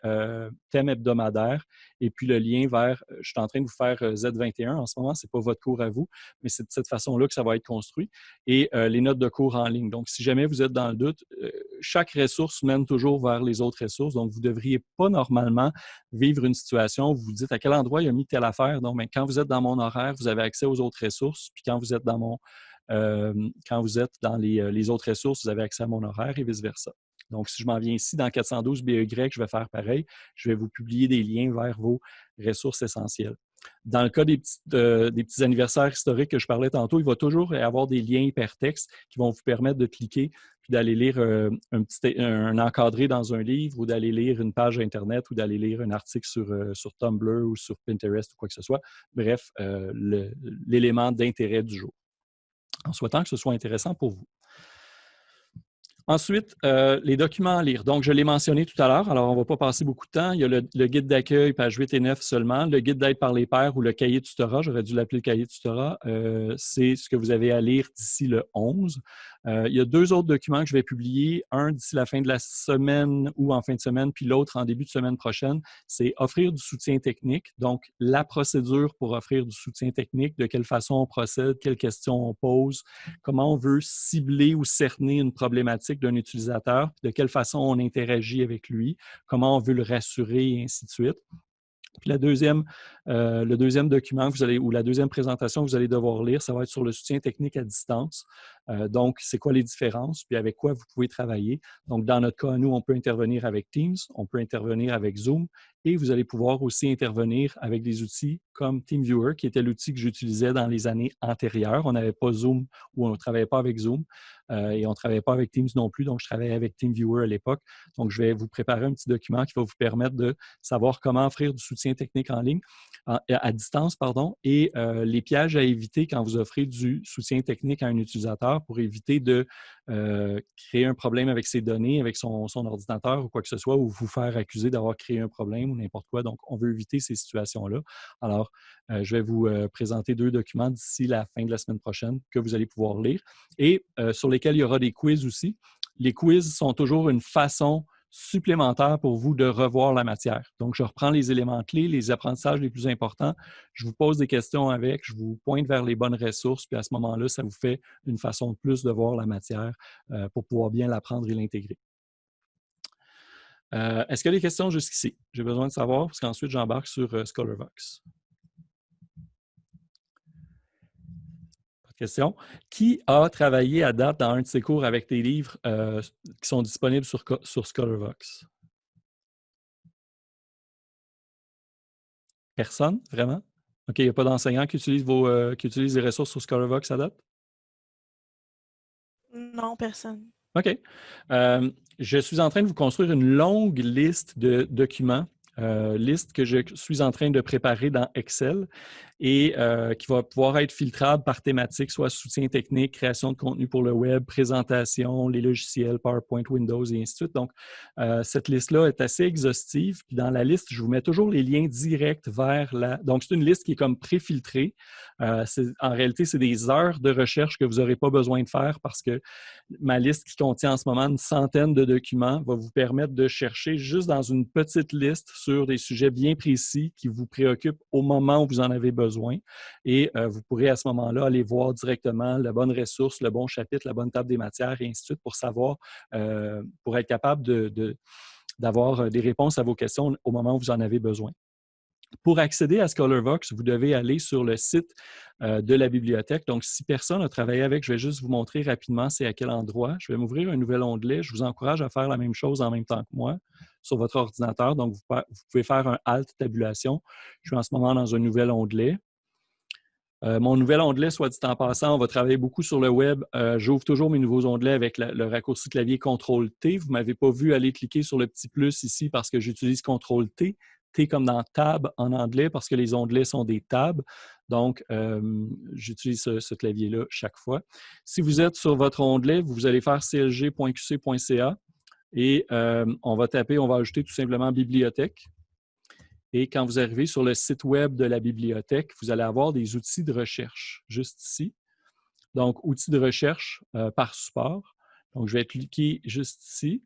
thèmes hebdomadaires et puis le lien vers, je suis en train de vous faire Z21 en ce moment, ce n'est pas votre cours à vous, mais c'est de cette façon-là que ça va être construit. Et les notes de cours en ligne. Donc, si jamais vous êtes dans le doute, chaque ressource mène toujours vers les autres ressources. Donc, vous ne devriez pas normalement vivre une situation où vous vous dites à quel endroit il a mis telle affaire. Donc, quand vous êtes dans mon horaire, vous avez accès aux autres ressources. Puis quand vous êtes dans les autres ressources, vous avez accès à mon horaire et vice-versa. Donc, si je m'en viens ici, dans 412 BY, je vais faire pareil. Je vais vous publier des liens vers vos ressources essentielles. Dans le cas des petits anniversaires historiques que je parlais tantôt, il va toujours y avoir des liens hypertextes qui vont vous permettre de cliquer puis d'aller lire un encadré dans un livre ou d'aller lire une page Internet ou d'aller lire un article sur Tumblr ou sur Pinterest ou quoi que ce soit. Bref, l'élément d'intérêt du jour. En souhaitant que ce soit intéressant pour vous. Ensuite, les documents à lire. Donc, je l'ai mentionné tout à l'heure, alors on ne va pas passer beaucoup de temps. Il y a le guide d'accueil, pages 8 et 9 seulement. Le guide d'aide par les pairs ou le cahier tutorat, j'aurais dû l'appeler le cahier tutorat, c'est ce que vous avez à lire d'ici le 11. Il y a 2 autres documents que je vais publier, un d'ici la fin de la semaine ou en fin de semaine, puis l'autre en début de semaine prochaine. C'est offrir du soutien technique, donc la procédure pour offrir du soutien technique, de quelle façon on procède, quelles questions on pose, comment on veut cibler ou cerner une problématique d'un utilisateur, de quelle façon on interagit avec lui, comment on veut le rassurer et ainsi de suite. Puis le deuxième document que vous allez, ou la deuxième présentation que vous allez devoir lire, ça va être sur le soutien technique à distance. Donc, c'est quoi les différences, puis avec quoi vous pouvez travailler. Donc, dans notre cas, nous, on peut intervenir avec Teams, on peut intervenir avec Zoom, et vous allez pouvoir aussi intervenir avec des outils comme TeamViewer, qui était l'outil que j'utilisais dans les années antérieures. On n'avait pas Zoom ou on ne travaillait pas avec Zoom et on ne travaillait pas avec Teams non plus, donc je travaillais avec TeamViewer à l'époque. Donc, je vais vous préparer un petit document qui va vous permettre de savoir comment offrir du soutien technique en ligne, à distance, et les pièges à éviter quand vous offrez du soutien technique à un utilisateur pour éviter de créer un problème avec ses données, avec son ordinateur ou quoi que ce soit, ou vous faire accuser d'avoir créé un problème ou n'importe quoi. Donc, on veut éviter ces situations-là. Alors, je vais vous présenter 2 documents d'ici la fin de la semaine prochaine que vous allez pouvoir lire et sur lesquels il y aura des quiz aussi. Les quiz sont toujours une façon supplémentaire pour vous de revoir la matière. Donc, je reprends les éléments clés, les apprentissages les plus importants, je vous pose des questions avec, je vous pointe vers les bonnes ressources, puis à ce moment-là, ça vous fait une façon de plus de voir la matière pour pouvoir bien l'apprendre et l'intégrer. Est-ce qu'il y a des questions jusqu'ici? J'ai besoin de savoir, parce qu'ensuite, j'embarque sur Scholarvox. Question. Qui a travaillé à date dans un de ces cours avec des livres qui sont disponibles sur Scholarvox? Personne, vraiment? OK, il n'y a pas d'enseignants qui utilisent les ressources sur Scholarvox à date? Non, personne. OK. Je suis en train de vous construire une longue liste de documents, liste que je suis en train de préparer dans Excel et qui va pouvoir être filtrable par thématique, soit soutien technique, création de contenu pour le web, présentation, les logiciels, PowerPoint, Windows et ainsi de suite. Donc, cette liste-là est assez exhaustive. Puis dans la liste, je vous mets toujours les liens directs vers la... Donc, c'est une liste qui est comme préfiltrée. En réalité, c'est des heures de recherche que vous n'aurez pas besoin de faire parce que ma liste qui contient en ce moment une centaine de documents va vous permettre de chercher juste dans une petite liste sur des sujets bien précis qui vous préoccupent au moment où vous en avez besoin. Et vous pourrez à ce moment-là aller voir directement la bonne ressource, le bon chapitre, la bonne table des matières et ainsi de suite pour savoir, pour être capable d'avoir des réponses à vos questions au moment où vous en avez besoin. Pour accéder à Scholarvox, vous devez aller sur le site de la bibliothèque. Donc, si personne n'a travaillé avec, je vais juste vous montrer rapidement c'est à quel endroit. Je vais m'ouvrir un nouvel onglet. Je vous encourage à faire la même chose en même temps que moi sur votre ordinateur. Donc, vous pouvez faire un Alt tabulation. Je suis en ce moment dans un nouvel onglet. Mon nouvel onglet, soit dit en passant, on va travailler beaucoup sur le web. J'ouvre toujours mes nouveaux onglets avec le raccourci clavier CTRL-T. Vous ne m'avez pas vu aller cliquer sur le petit plus ici parce que j'utilise CTRL-T. T comme dans Tab en anglais parce que les onglets sont des tabs. Donc, j'utilise ce clavier-là chaque fois. Si vous êtes sur votre onglet, vous allez faire clg.qc.ca et on va ajouter tout simplement bibliothèque. Et quand vous arrivez sur le site web de la bibliothèque, vous allez avoir des outils de recherche juste ici. Donc, outils de recherche par support. Donc, je vais cliquer juste ici.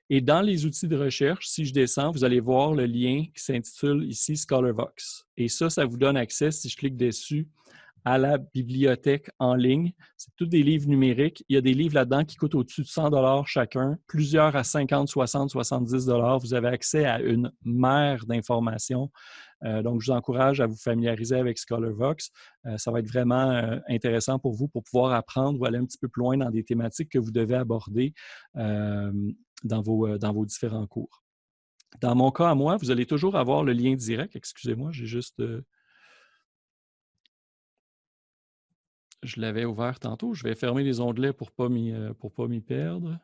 Et dans les outils de recherche, si je descends, vous allez voir le lien qui s'intitule ici Scholarvox. Et ça vous donne accès, si je clique dessus, à la bibliothèque en ligne. C'est tous des livres numériques. Il y a des livres là-dedans qui coûtent au-dessus de 100 chacun, plusieurs à 50, 60, 70 $. Vous avez accès à une mer d'informations. Donc, je vous encourage à vous familiariser avec Scholarvox. Ça va être vraiment intéressant pour vous pour pouvoir apprendre ou aller un petit peu plus loin dans des thématiques que vous devez aborder dans vos différents cours. Dans mon cas à moi, vous allez toujours avoir le lien direct. Excusez-moi, j'ai juste... je l'avais ouvert tantôt. Je vais fermer les onglets pour ne pas m'y perdre.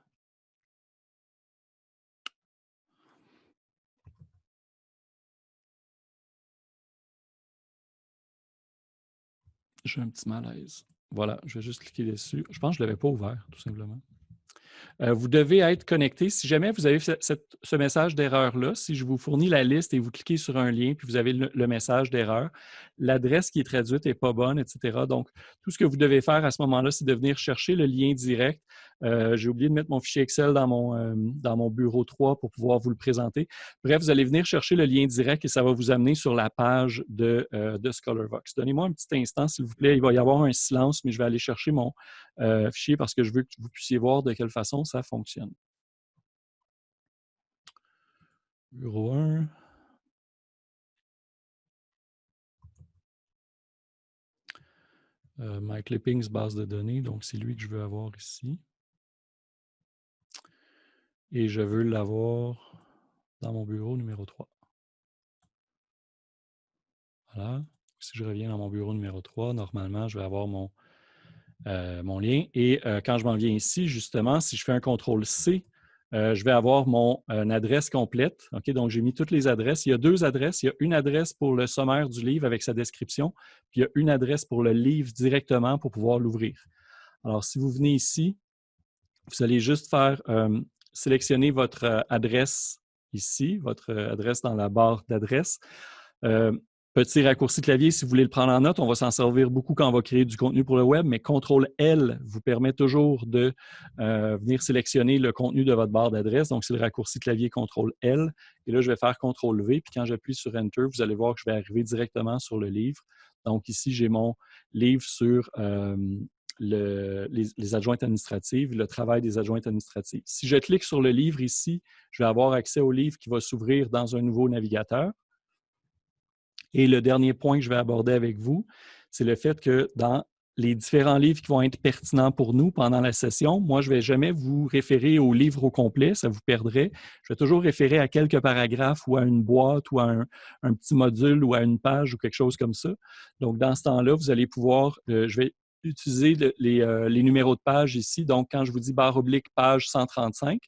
J'ai un petit malaise. Voilà, je vais juste cliquer dessus. Je pense que je ne l'avais pas ouvert, tout simplement. Vous devez être connecté. Si jamais vous avez ce message d'erreur-là, si je vous fournis la liste et vous cliquez sur un lien, puis vous avez le message d'erreur, l'adresse qui est traduite n'est pas bonne, etc. Donc, tout ce que vous devez faire à ce moment-là, c'est de venir chercher le lien direct. J'ai oublié de mettre mon fichier Excel dans mon bureau 3 pour pouvoir vous le présenter. Bref, vous allez venir chercher le lien direct et ça va vous amener sur la page de Scholarvox. Donnez-moi un petit instant, s'il vous plaît. Il va y avoir un silence, mais je vais aller chercher mon fichier parce que je veux que vous puissiez voir de quelle façon ça fonctionne. Bureau 1. My Clippings, base de données. Donc, c'est lui que je veux avoir ici. Et je veux l'avoir dans mon bureau numéro 3. Voilà. Si je reviens dans mon bureau numéro 3, normalement, je vais avoir mon lien. Et quand je m'en viens ici, justement, si je fais un CTRL-C, je vais avoir mon adresse complète. Okay? Donc, j'ai mis toutes les adresses. Il y a 2 adresses. Il y a une adresse pour le sommaire du livre avec sa description, puis il y a une adresse pour le livre directement pour pouvoir l'ouvrir. Alors, si vous venez ici, vous allez juste faire sélectionner votre adresse ici, votre adresse dans la barre d'adresse. Petit raccourci clavier, si vous voulez le prendre en note, on va s'en servir beaucoup quand on va créer du contenu pour le web, mais CTRL-L vous permet toujours de venir sélectionner le contenu de votre barre d'adresse. Donc, c'est le raccourci clavier CTRL-L. Et là, je vais faire CTRL-V. Puis quand j'appuie sur Enter, vous allez voir que je vais arriver directement sur le livre. Donc, ici, j'ai mon livre sur les adjointes administratives, le travail des adjointes administratives. Si je clique sur le livre ici, je vais avoir accès au livre qui va s'ouvrir dans un nouveau navigateur. Et le dernier point que je vais aborder avec vous, c'est le fait que dans les différents livres qui vont être pertinents pour nous pendant la session, moi, je ne vais jamais vous référer au livre au complet, ça vous perdrait. Je vais toujours référer à quelques paragraphes ou à une boîte ou à un petit module ou à une page ou quelque chose comme ça. Donc, dans ce temps-là, vous allez pouvoir, je vais utiliser les numéros de page ici. Donc, quand je vous dis barre oblique page 135,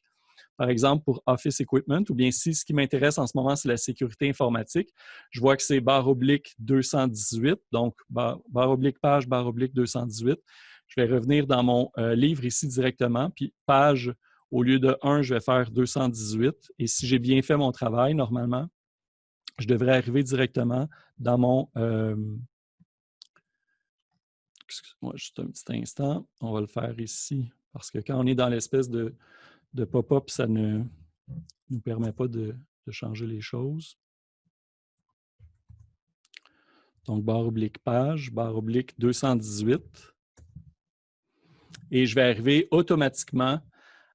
par exemple, pour Office Equipment, ou bien si ce qui m'intéresse en ce moment, c'est la sécurité informatique, je vois que c'est barre oblique 218, donc barre oblique page, barre oblique 218. Je vais revenir dans mon livre ici directement, puis page, au lieu de 1, je vais faire 218. Et si j'ai bien fait mon travail, normalement, je devrais arriver directement dans mon... excusez-moi, juste un petit instant. On va le faire ici, parce que quand on est dans l'espèce de pop-up, ça ne nous permet pas de changer les choses. Donc, barre oblique page, barre oblique 218. Et je vais arriver automatiquement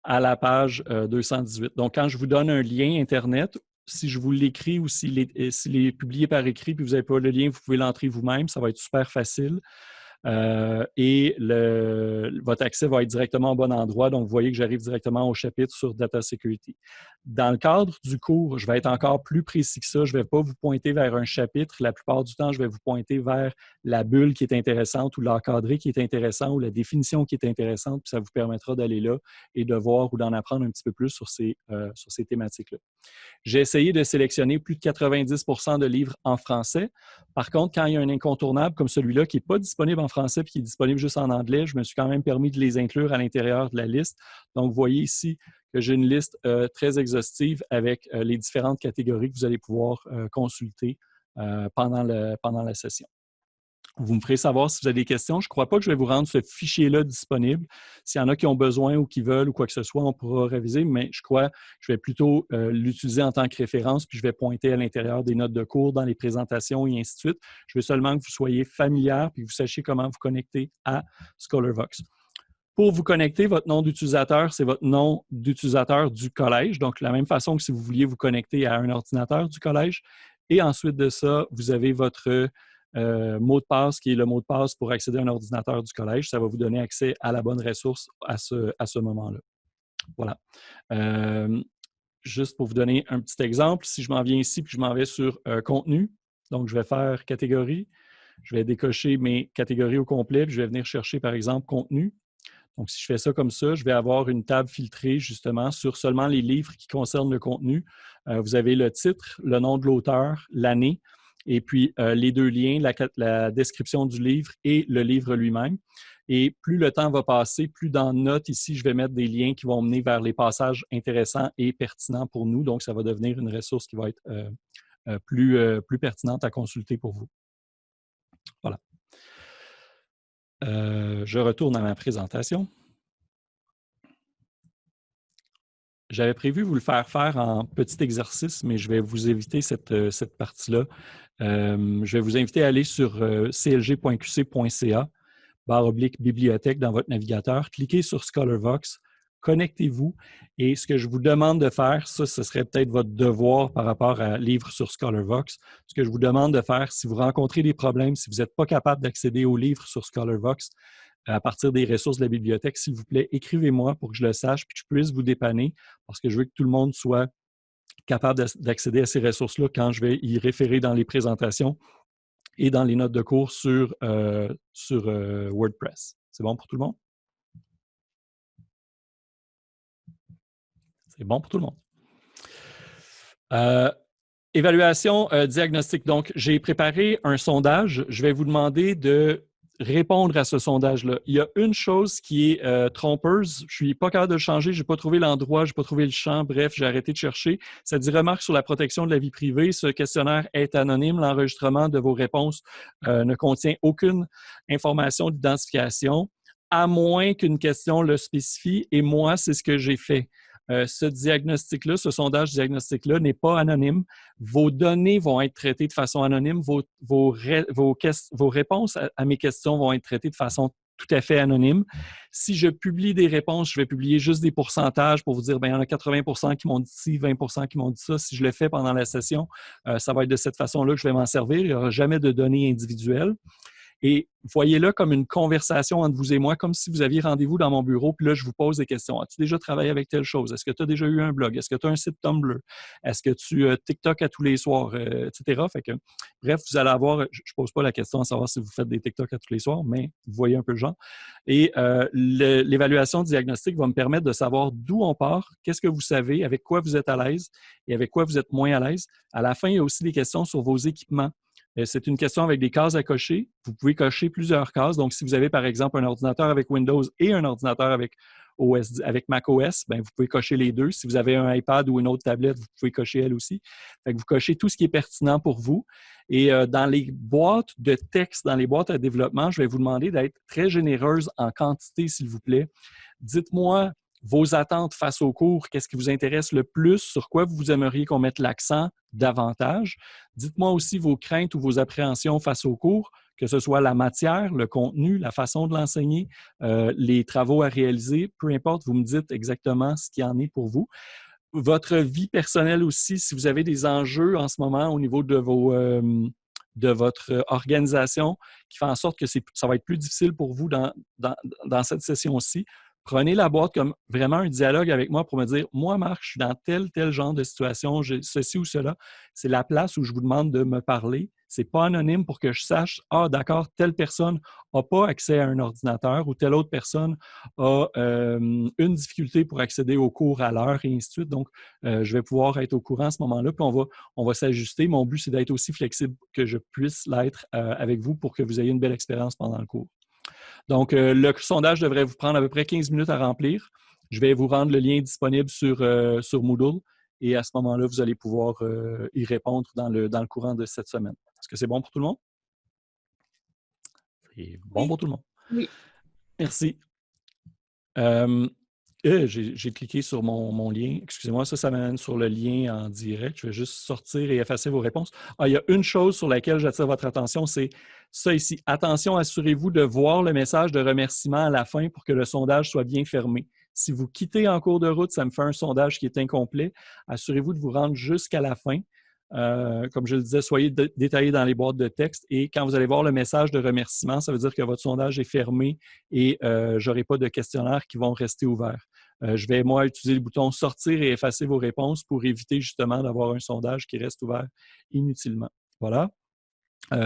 à la page 218. Donc, quand je vous donne un lien Internet, si je vous l'écris ou s'il est publié par écrit puis vous n'avez pas le lien, vous pouvez l'entrer vous-même. Ça va être super facile. Et votre accès va être directement au bon endroit. Donc, vous voyez que j'arrive directement au chapitre sur Data Security. Dans le cadre du cours, je vais être encore plus précis que ça. Je ne vais pas vous pointer vers un chapitre. La plupart du temps, je vais vous pointer vers la bulle qui est intéressante ou l'encadré qui est intéressant ou la définition qui est intéressante. Puis ça vous permettra d'aller là et de voir ou d'en apprendre un petit peu plus sur ces thématiques-là. J'ai essayé de sélectionner plus de 90% de livres en français. Par contre, quand il y a un incontournable comme celui-là qui n'est pas disponible en français et qui est disponible juste en anglais, je me suis quand même permis de les inclure à l'intérieur de la liste. Donc, vous voyez ici que j'ai une liste très exhaustive avec les différentes catégories que vous allez pouvoir consulter pendant la session. Vous me ferez savoir si vous avez des questions. Je ne crois pas que je vais vous rendre ce fichier-là disponible. S'il y en a qui ont besoin ou qui veulent ou quoi que ce soit, on pourra réviser, mais je crois que je vais plutôt l'utiliser en tant que référence, puis je vais pointer à l'intérieur des notes de cours, dans les présentations et ainsi de suite. Je veux seulement que vous soyez familière puis que vous sachiez comment vous connecter à ScholarVox. Pour vous connecter, votre nom d'utilisateur, c'est votre nom d'utilisateur du collège. Donc, de la même façon que si vous vouliez vous connecter à un ordinateur du collège. Et ensuite de ça, vous avez votre mot de passe qui est le mot de passe pour accéder à un ordinateur du collège. Ça va vous donner accès à la bonne ressource à ce moment-là. Voilà. Juste pour vous donner un petit exemple, si je m'en viens ici et je m'en vais sur contenu, donc je vais faire catégorie, je vais décocher mes catégories au complet, puis je vais venir chercher par exemple contenu. Donc, si je fais ça comme ça, je vais avoir une table filtrée justement sur seulement les livres qui concernent le contenu. Vous avez le titre, le nom de l'auteur, l'année, et puis les deux liens, la description du livre et le livre lui-même. Et plus le temps va passer, plus dans Notes, ici, je vais mettre des liens qui vont mener vers les passages intéressants et pertinents pour nous. Donc, ça va devenir une ressource qui va être plus pertinente à consulter pour vous. Voilà. Je retourne à ma présentation. J'avais prévu vous le faire en petit exercice, mais je vais vous éviter cette partie-là. Je vais vous inviter à aller sur clg.qc.ca/bibliothèque dans votre navigateur. Cliquez sur ScholarVox, connectez-vous. Et ce que je vous demande de faire, ce serait peut-être votre devoir par rapport à livres sur ScholarVox. Ce que je vous demande de faire, si vous rencontrez des problèmes, si vous n'êtes pas capable d'accéder aux livres sur ScholarVox, à partir des ressources de la bibliothèque, s'il vous plaît, écrivez-moi pour que je le sache et que je puisse vous dépanner parce que je veux que tout le monde soit capable d'accéder à ces ressources-là quand je vais y référer dans les présentations et dans les notes de cours sur WordPress. C'est bon pour tout le monde? C'est bon pour tout le monde. Évaluation diagnostique. Donc, j'ai préparé un sondage. Je vais vous demander de répondre à ce sondage-là. Il y a une chose qui est trompeuse. Je ne suis pas capable de le changer. Je n'ai pas trouvé l'endroit, je n'ai pas trouvé le champ. Bref, j'ai arrêté de chercher. Ça dit « Remarque sur la protection de la vie privée ». Ce questionnaire est anonyme. L'enregistrement de vos réponses ne contient aucune information d'identification, à moins qu'une question le spécifie. Et moi, c'est ce que j'ai fait. Ce diagnostic-là, ce sondage diagnostic-là n'est pas anonyme. Vos données vont être traitées de façon anonyme. Vos réponses à mes questions vont être traitées de façon tout à fait anonyme. Si je publie des réponses, je vais publier juste des pourcentages pour vous dire, bien, il y en a 80% qui m'ont dit ci, 20% qui m'ont dit ça. Si je le fais pendant la session, ça va être de cette façon-là que je vais m'en servir. Il n'y aura jamais de données individuelles. Et voyez-le comme une conversation entre vous et moi, comme si vous aviez rendez-vous dans mon bureau, puis là, je vous pose des questions. As-tu déjà travaillé avec telle chose? Est-ce que tu as déjà eu un blog? Est-ce que tu as un site Tumblr? Est-ce que tu TikTok à tous les soirs? Etc. Fait que, bref, vous allez avoir, je ne pose pas la question à savoir si vous faites des TikTok à tous les soirs, mais vous voyez un peu le genre. Et l'évaluation diagnostique va me permettre de savoir d'où on part, qu'est-ce que vous savez, avec quoi vous êtes à l'aise et avec quoi vous êtes moins à l'aise. À la fin, il y a aussi des questions sur vos équipements. C'est une question avec des cases à cocher. Vous pouvez cocher plusieurs cases. Donc, si vous avez, par exemple, un ordinateur avec Windows et un ordinateur avec macOS, bien, vous pouvez cocher les deux. Si vous avez un iPad ou une autre tablette, vous pouvez cocher elle aussi. Fait que vous cochez tout ce qui est pertinent pour vous. Et dans les boîtes de texte, dans les boîtes à développement, je vais vous demander d'être très généreuse en quantité, s'il vous plaît. Dites-moi vos attentes face au cours, qu'est-ce qui vous intéresse le plus, sur quoi vous aimeriez qu'on mette l'accent davantage. Dites-moi aussi vos craintes ou vos appréhensions face au cours, que ce soit la matière, le contenu, la façon de l'enseigner, les travaux à réaliser, peu importe, vous me dites exactement ce qu'il y en est pour vous. Votre vie personnelle aussi, si vous avez des enjeux en ce moment au niveau de votre organisation qui fait en sorte que ça va être plus difficile pour vous dans cette session-ci, prenez la boîte comme vraiment un dialogue avec moi pour me dire, moi, Marc, je suis dans tel genre de situation, j'ai ceci ou cela. C'est la place où je vous demande de me parler. Ce n'est pas anonyme pour que je sache, ah, d'accord, telle personne n'a pas accès à un ordinateur ou telle autre personne a une difficulté pour accéder au cours à l'heure et ainsi de suite. Donc, je vais pouvoir être au courant à ce moment-là, puis on va s'ajuster. Mon but, c'est d'être aussi flexible que je puisse l'être avec vous pour que vous ayez une belle expérience pendant le cours. Donc, le sondage devrait vous prendre à peu près 15 minutes à remplir. Je vais vous rendre le lien disponible sur Moodle et à ce moment-là, vous allez pouvoir y répondre dans le courant de cette semaine. Est-ce que c'est bon pour tout le monde? C'est bon pour tout le monde. Oui. Merci. J'ai cliqué sur mon lien. Excusez-moi, ça m'amène sur le lien en direct. Je vais juste sortir et effacer vos réponses. Ah, il y a une chose sur laquelle j'attire votre attention, c'est ça ici. Attention, assurez-vous de voir le message de remerciement à la fin pour que le sondage soit bien fermé. Si vous quittez en cours de route, ça me fait un sondage qui est incomplet. Assurez-vous de vous rendre jusqu'à la fin. Comme je le disais, soyez détaillés dans les boîtes de texte et quand vous allez voir le message de remerciement, ça veut dire que votre sondage est fermé et je n'aurai pas de questionnaires qui vont rester ouverts. Je vais, moi, utiliser le bouton « Sortir » et effacer vos réponses pour éviter justement d'avoir un sondage qui reste ouvert inutilement. Voilà.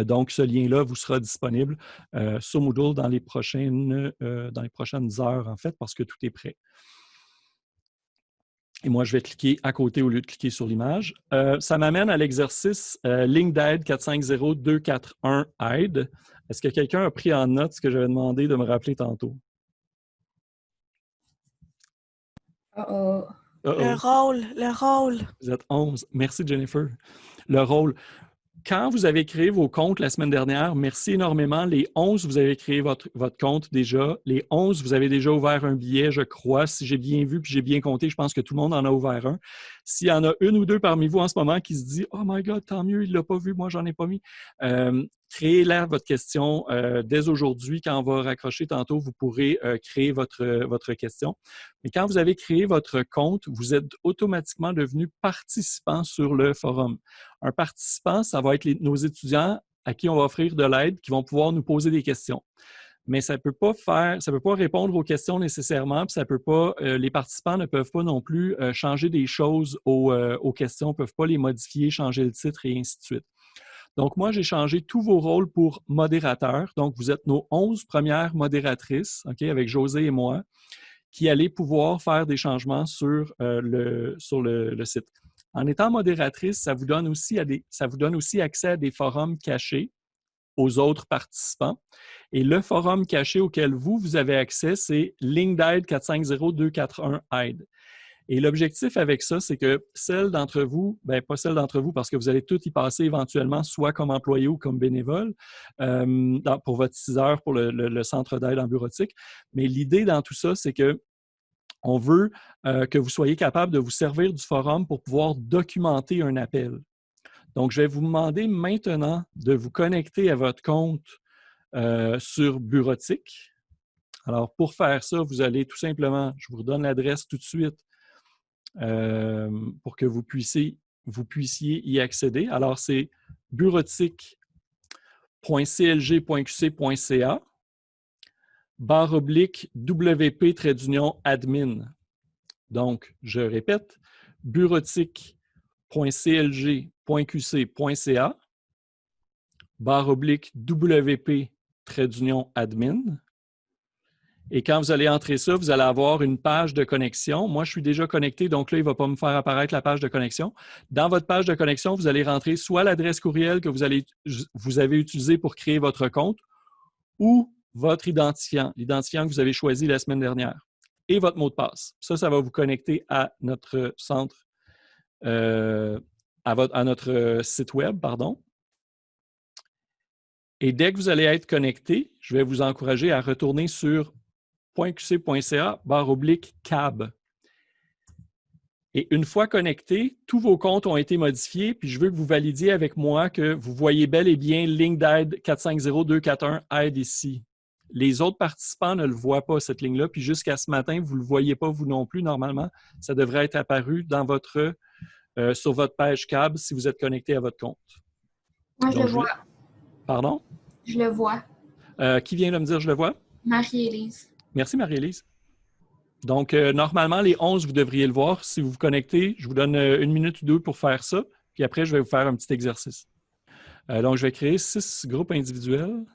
Donc, ce lien-là vous sera disponible sur Moodle dans les prochaines heures, en fait, parce que tout est prêt. Et moi, je vais cliquer à côté au lieu de cliquer sur l'image. Ça m'amène à l'exercice ligne d'aide 450-241 aide. Est-ce que quelqu'un a pris en note ce que j'avais demandé de me rappeler tantôt? Le rôle. Vous êtes 11. Merci, Jennifer. Le rôle. Quand vous avez créé vos comptes la semaine dernière, merci énormément. Les 11, vous avez créé votre compte déjà. Les 11, vous avez déjà ouvert un billet, je crois. Si j'ai bien vu puis j'ai bien compté, je pense que tout le monde en a ouvert un. S'il y en a une ou deux parmi vous en ce moment qui se dit « Oh my God, tant mieux, il ne l'a pas vu, moi, j'en ai pas mis. » Créez-la votre question dès aujourd'hui. Quand on va raccrocher tantôt, vous pourrez créer votre question. Mais quand vous avez créé votre compte, vous êtes automatiquement devenu participant sur le forum. Un participant, ça va être nos étudiants à qui on va offrir de l'aide, qui vont pouvoir nous poser des questions. Mais ça ne peut pas répondre aux questions nécessairement, puis les participants ne peuvent pas non plus changer des choses aux questions, ne peuvent pas les modifier, changer le titre et ainsi de suite. Donc, moi, j'ai changé tous vos rôles pour modérateurs. Donc, vous êtes nos 11 premières modératrices, OK, avec José et moi, qui allez pouvoir faire des changements sur le site. En étant modératrice, ça vous donne aussi accès à des forums cachés aux autres participants. Et le forum caché auquel vous avez accès, c'est ligne d'aide 450-241 aide. Et l'objectif avec ça, c'est que celles d'entre vous, pas celles d'entre vous parce que vous allez toutes y passer éventuellement, soit comme employé ou comme bénévole, pour votre 6 heures pour le centre d'aide en bureautique. Mais l'idée dans tout ça, c'est que on veut que vous soyez capable de vous servir du forum pour pouvoir documenter un appel. Donc, je vais vous demander maintenant de vous connecter à votre compte sur Bureautique. Alors, pour faire ça, vous allez tout simplement, je vous redonne l'adresse tout de suite pour que vous puissiez y accéder. Alors, c'est bureautique.clg.qc.ca /WP-admin. Donc, je répète, bureautique.clg.qc.ca /WP-admin. Et quand vous allez entrer ça, vous allez avoir une page de connexion. Moi, je suis déjà connecté, donc là, il ne va pas me faire apparaître la page de connexion. Dans votre page de connexion, vous allez rentrer soit l'adresse courriel que vous avez utilisée pour créer votre compte ou votre identifiant, l'identifiant que vous avez choisi la semaine dernière, et votre mot de passe. Ça va vous connecter à notre centre, à notre site web, pardon. Et dès que vous allez être connecté, je vais vous encourager à retourner sur .qc.ca/cab. Et une fois connecté, tous vos comptes ont été modifiés, puis je veux que vous validiez avec moi que vous voyez bel et bien ligne d'aide 450-241 aide ici. Les autres participants ne le voient pas, cette ligne-là, puis jusqu'à ce matin, vous ne le voyez pas, vous non plus, normalement. Ça devrait être apparu sur votre page CAB si vous êtes connecté à votre compte. Moi, je le vois. Pardon? Je le vois. Qui vient de me dire « je le vois » ? Marie-Élise. Merci, Marie-Élise. Donc, normalement, les 11, vous devriez le voir. Si vous vous connectez, je vous donne 1 minute ou 2 pour faire ça. Puis après, je vais vous faire un petit exercice. Donc, je vais créer 6 groupes individuels.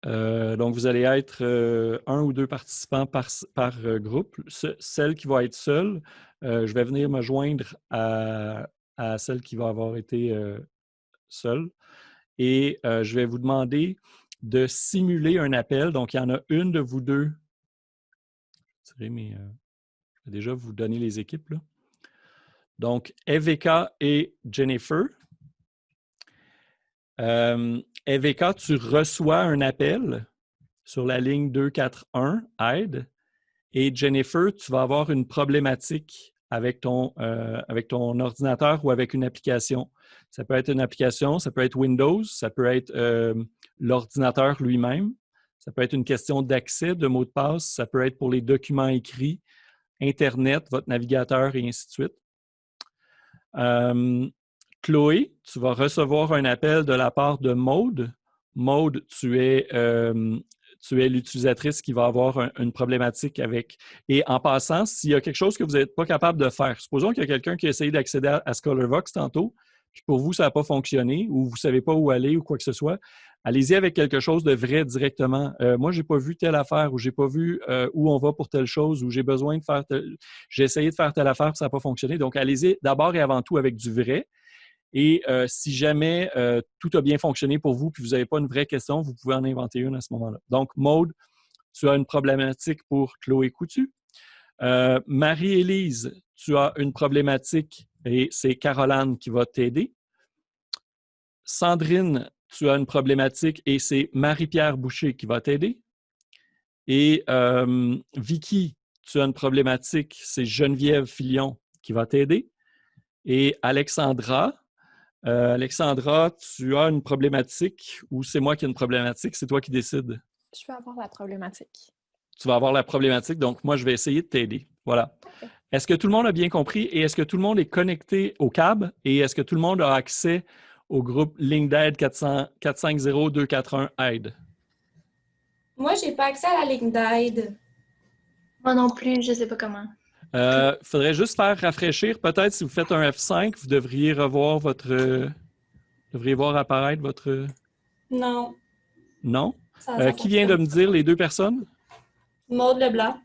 Donc, vous allez être 1 ou 2 participants par groupe. Celle qui va être seule, je vais venir me joindre à celle qui va avoir été seule. Et je vais vous demander de simuler un appel. Donc, il y en a une de vous deux. Je vais déjà vous donner les équipes, là. Donc, Eveka et Jennifer. Eveka, tu reçois un appel sur la ligne 241 aide et Jennifer, tu vas avoir une problématique avec ton ordinateur ou avec une application. Ça peut être une application, ça peut être Windows, ça peut être l'ordinateur lui-même, ça peut être une question d'accès, de mot de passe, ça peut être pour les documents écrits, Internet, votre navigateur et ainsi de suite. Chloé, tu vas recevoir un appel de la part de Maude. Maude, tu es l'utilisatrice qui va avoir une problématique avec. Et en passant, s'il y a quelque chose que vous n'êtes pas capable de faire, supposons qu'il y a quelqu'un qui a essayé d'accéder à ScholarVox tantôt, puis pour vous, ça n'a pas fonctionné, ou vous ne savez pas où aller ou quoi que ce soit, allez-y avec quelque chose de vrai directement. Moi, je n'ai pas vu telle affaire, ou je n'ai pas vu où on va pour telle chose, ou j'ai besoin de faire j'ai essayé de faire telle affaire, puis ça n'a pas fonctionné. Donc, allez-y d'abord et avant tout avec du vrai. Et si jamais tout a bien fonctionné pour vous puis vous n'avez pas une vraie question, vous pouvez en inventer une à ce moment-là. Donc, Maude, tu as une problématique pour Chloé Coutu. Marie-Élise, tu as une problématique et c'est Caroline qui va t'aider. Sandrine, tu as une problématique et c'est Marie-Pierre Boucher qui va t'aider. Et Vicky, tu as une problématique, c'est Geneviève Filion qui va t'aider. Et Alexandra, tu as une problématique ou c'est moi qui ai une problématique? C'est toi qui décides. Je vais avoir la problématique. Tu vas avoir la problématique, donc moi, je vais essayer de t'aider. Voilà. Okay. Est-ce que tout le monde a bien compris et est-ce que tout le monde est connecté au câble et est-ce que tout le monde a accès au groupe ligne d'aide 450-241-AIDE? Moi, je n'ai pas accès à la ligne d'aide. Moi non plus, je ne sais pas comment. Faudrait juste faire rafraîchir. Peut-être si vous faites un F5, vous devriez revoir devriez voir apparaître votre... Non. Non? Qui vient de me dire les deux personnes? Maude Leblanc.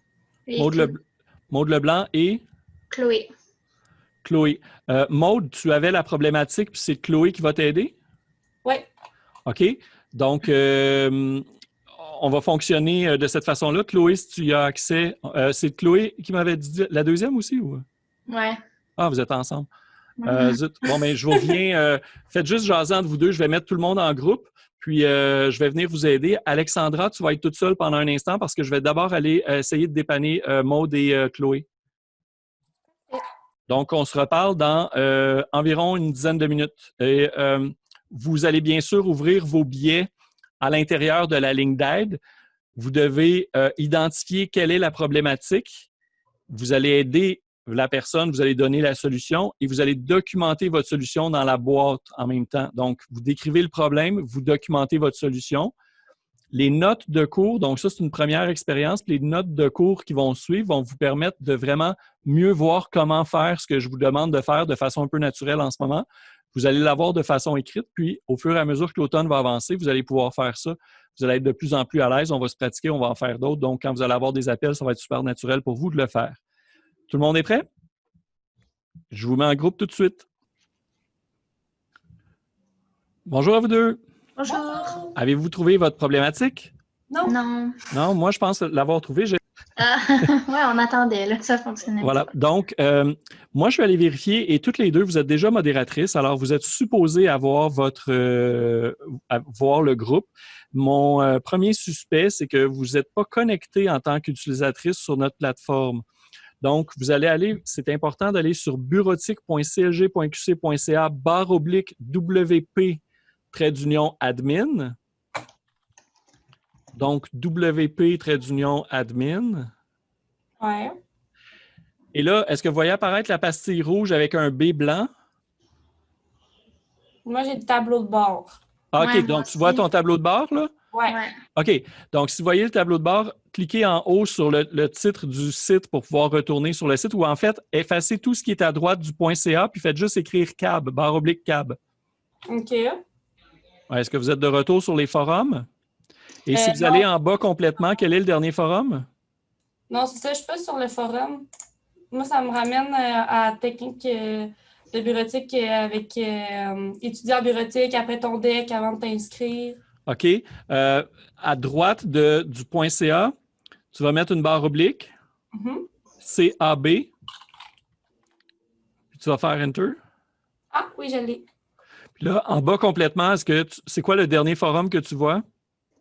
Maude Leblanc et? Chloé. Chloé. Maude, tu avais la problématique, puis c'est Chloé qui va t'aider? Oui. OK. Donc, on va fonctionner de cette façon-là. Chloé, si tu y as accès, c'est Chloé qui m'avait dit la deuxième aussi? Ou? Ouais. Ah, vous êtes ensemble. Zut. Bon, mais je vous reviens. Faites juste jaser entre vous deux. Je vais mettre tout le monde en groupe, puis je vais venir vous aider. Alexandra, tu vas être toute seule pendant un instant parce que je vais d'abord aller essayer de dépanner Maude et Chloé. Donc, on se reparle dans environ une dizaine de minutes. Et vous allez bien sûr ouvrir vos billets à l'intérieur de la ligne d'aide. Vous devez identifier quelle est la problématique. Vous allez aider la personne, vous allez donner la solution et vous allez documenter votre solution dans la boîte en même temps. Donc, vous décrivez le problème, vous documentez votre solution. Les notes de cours, donc ça, c'est une première expérience. Les notes de cours qui vont suivre vont vous permettre de vraiment mieux voir comment faire ce que je vous demande de faire de façon un peu naturelle en ce moment. Vous allez l'avoir de façon écrite, puis au fur et à mesure que l'automne va avancer, vous allez pouvoir faire ça. Vous allez être de plus en plus à l'aise, on va se pratiquer, on va en faire d'autres. Donc, quand vous allez avoir des appels, ça va être super naturel pour vous de le faire. Tout le monde est prêt? Je vous mets en groupe tout de suite. Bonjour à vous deux. Bonjour. Avez-vous trouvé votre problématique? Non. Non. Non, moi, je pense l'avoir trouvé. Ouais, on attendait, là, ça fonctionnait. Voilà. Donc, moi, je suis allé vérifier et toutes les deux, vous êtes déjà modératrices. Alors, vous êtes supposées avoir voir le groupe. Mon premier suspect, c'est que vous n'êtes pas connecté en tant qu'utilisatrice sur notre plateforme. Donc, vous allez aller, c'est important d'aller sur bureautique.clg.qc.ca/WP-admin. Donc, WP-admin. Ouais. Et là, est-ce que vous voyez apparaître la pastille rouge avec un B blanc? Moi, j'ai le tableau de bord. OK, Ouais, donc tu vois ton tableau de bord, là? Ouais. OK, donc si vous voyez le tableau de bord, cliquez en haut sur le titre du site pour pouvoir retourner sur le site ou en fait, effacez tout ce qui est à droite du .ca puis faites juste écrire CAB, /CAB. OK. Ouais, est-ce que vous êtes de retour sur les forums? Et si vous non. allez en bas complètement, quel est le dernier forum? Non, c'est ça, je suis pas sur le forum. Moi, ça me ramène à technique de bureautique avec étudier en bureautique après ton deck avant de t'inscrire. OK. À droite du .ca, tu vas mettre une barre oblique. CAB. Puis tu vas faire Enter. Ah, oui, je l'ai. Puis Là, en bas complètement, c'est quoi le dernier forum que tu vois?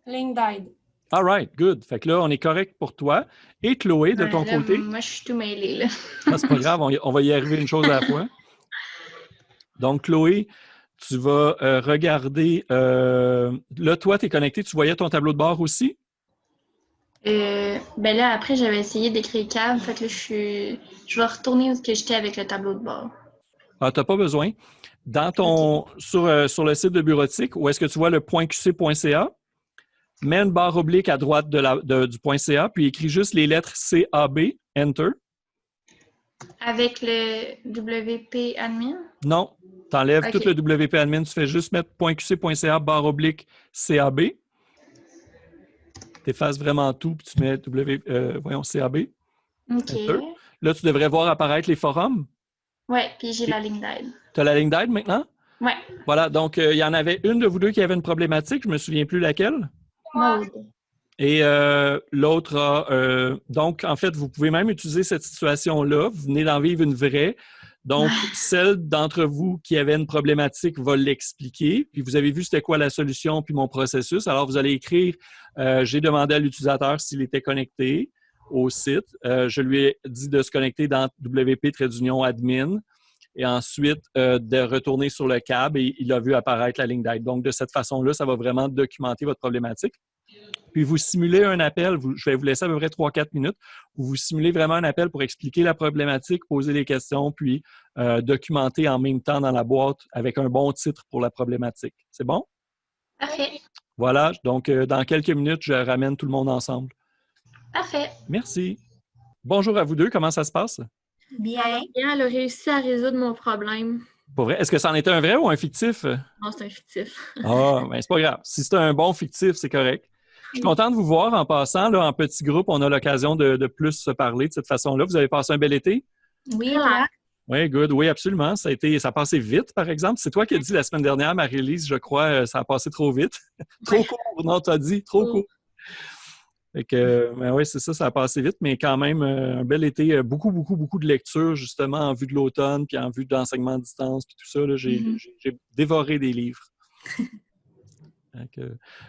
LinkedIn. All right, good. Fait que là, on est correct pour toi. Et Chloé, de ton Là, côté? moi, je suis tout mêlée, là. Ah, c'est pas grave, on va y arriver une chose à la fois. Donc, Chloé, tu vas regarder. Là, toi, tu es connecté, tu voyais ton tableau de bord aussi? Ben là, après, j'avais essayé d'écrire cave, fait que là, je vais retourner où j'étais avec le tableau de bord. Ah, tu n'as pas besoin. Sur le site de Bureautique, où est-ce que tu vois le .qc.ca? Mets une barre oblique à droite du .ca, puis écris juste les lettres CAB, Enter. Avec le WP admin? Non, tu enlèves OK. tout le WP admin, tu fais juste mettre .qc.ca, barre oblique CAB. Tu effaces vraiment tout, puis tu mets CAB. OK. Enter. Là, tu devrais voir apparaître les forums. Ouais, puis j'ai la ligne d'aide. Tu as la ligne d'aide maintenant? Ouais. Voilà, donc il y en avait une de vous deux qui avait une problématique, je ne me souviens plus laquelle. Maude. Et l'autre a... donc, en fait, vous pouvez même utiliser cette situation-là. Vous venez d'en vivre une vraie. Donc, celle d'entre vous qui avait une problématique va l'expliquer. Puis, vous avez vu c'était quoi la solution puis mon processus. Alors, vous allez écrire j'ai demandé à l'utilisateur s'il était connecté au site. Je lui ai dit de se connecter dans WP-admin et ensuite de retourner sur le câble et il a vu apparaître la ligne d'aide. Donc, de cette façon-là, ça va vraiment documenter votre problématique. Puis vous simulez un appel, je vais vous laisser à peu près 3-4 minutes, où vous simulez vraiment un appel pour expliquer la problématique, poser les questions, puis documenter en même temps dans la boîte avec un bon titre pour la problématique. C'est bon? Parfait. Voilà, donc dans quelques minutes, je ramène tout le monde ensemble. Parfait. Merci. Bonjour à vous deux, comment ça se passe? Bien. Bien, elle a réussi à résoudre mon problème. Pour vrai, est-ce que c'en était un vrai ou un fictif? Non, c'est un fictif. Ah, ben c'est pas grave. Si c'est un bon fictif, c'est correct. Je suis content de vous voir en passant. Là, en petit groupe, on a l'occasion de plus se parler de cette façon-là. Vous avez passé un bel été? Oui, toi? Oui, good. Oui, absolument. Ça a passé vite, par exemple. C'est toi qui as dit la semaine dernière, Marie-Lise, je crois, ça a passé trop vite. Trop court, non, tu as dit, trop court. Fait que, ben oui, c'est ça, ça a passé vite, mais quand même, un bel été. Beaucoup, beaucoup, beaucoup de lectures, justement, en vue de l'automne, puis en vue d'enseignement à distance, puis tout ça. Là, j'ai dévoré des livres.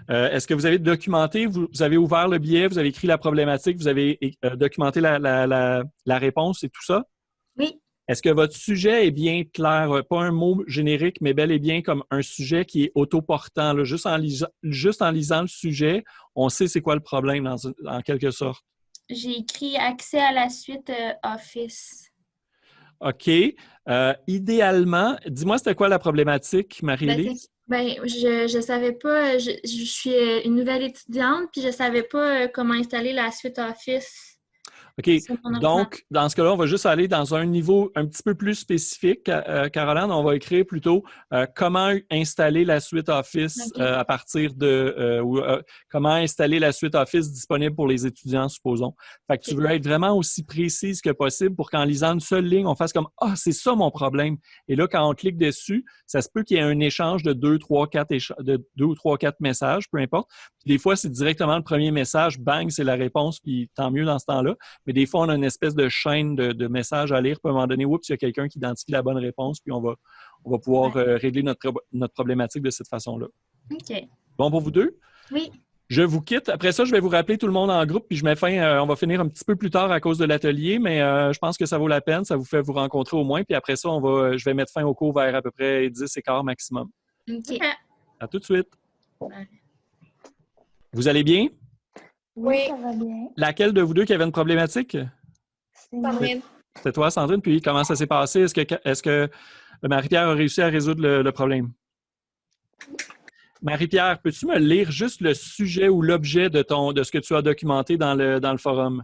Est-ce que vous avez documenté, vous avez ouvert le billet, vous avez écrit la problématique, vous avez documenté la réponse et tout ça? Oui. Est-ce que votre sujet est bien clair? Pas un mot générique, mais bel et bien comme un sujet qui est autoportant. Là. Juste en lisant le sujet, on sait c'est quoi le problème en quelque sorte. J'ai écrit accès à la suite Office. OK. Idéalement, dis-moi c'était quoi la problématique, Marie-Lise? Je savais pas, je suis une nouvelle étudiante, puis je savais pas comment installer la suite Office. OK. Donc, dans ce cas-là, on va juste aller dans un niveau un petit peu plus spécifique. Caroline, on va écrire plutôt comment installer la suite Office à partir de... comment installer la suite Office disponible pour les étudiants, supposons. Fait que tu veux être vraiment aussi précise que possible pour qu'en lisant une seule ligne, on fasse comme « Ah, c'est ça mon problème! » Et là, quand on clique dessus, ça se peut qu'il y ait un échange de 2 ou 3, 4 messages, peu importe. Puis des fois, c'est directement le premier message, bang, c'est la réponse, puis tant mieux dans ce temps-là. Mais des fois, on a une espèce de chaîne de messages à lire. Puis à un moment donné, oups, il y a quelqu'un qui identifie la bonne réponse, puis on va pouvoir régler notre problématique de cette façon-là. OK. Bon pour vous deux? Oui. Je vous quitte. Après ça, je vais vous rappeler tout le monde en groupe, puis je mets fin. On va finir un petit peu plus tard à cause de l'atelier, mais je pense que ça vaut la peine. Ça vous fait vous rencontrer au moins. Puis après ça, je vais mettre fin au cours vers à peu près 10:15 maximum. OK. À tout de suite. Ouais. Vous allez bien? Oui. Ça va bien. Laquelle de vous deux qui avait une problématique? Sandrine. C'était toi, Sandrine. Puis comment ça s'est passé? Est-ce que Marie-Pierre a réussi à résoudre le problème? Marie-Pierre, peux-tu me lire juste le sujet ou l'objet de ce que tu as documenté dans le forum?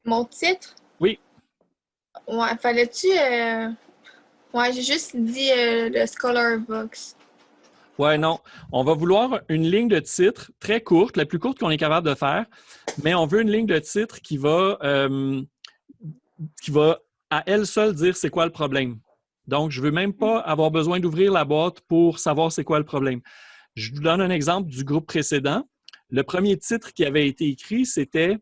Mon titre? Oui. Ouais, fallait-tu... Ouais, j'ai juste dit le Scholar Books. Ouais, non. On va vouloir une ligne de titre très courte, la plus courte qu'on est capable de faire, mais on veut une ligne de titre qui va à elle seule dire c'est quoi le problème. Donc, je ne veux même pas avoir besoin d'ouvrir la boîte pour savoir c'est quoi le problème. Je vous donne un exemple du groupe précédent. Le premier titre qui avait été écrit, c'était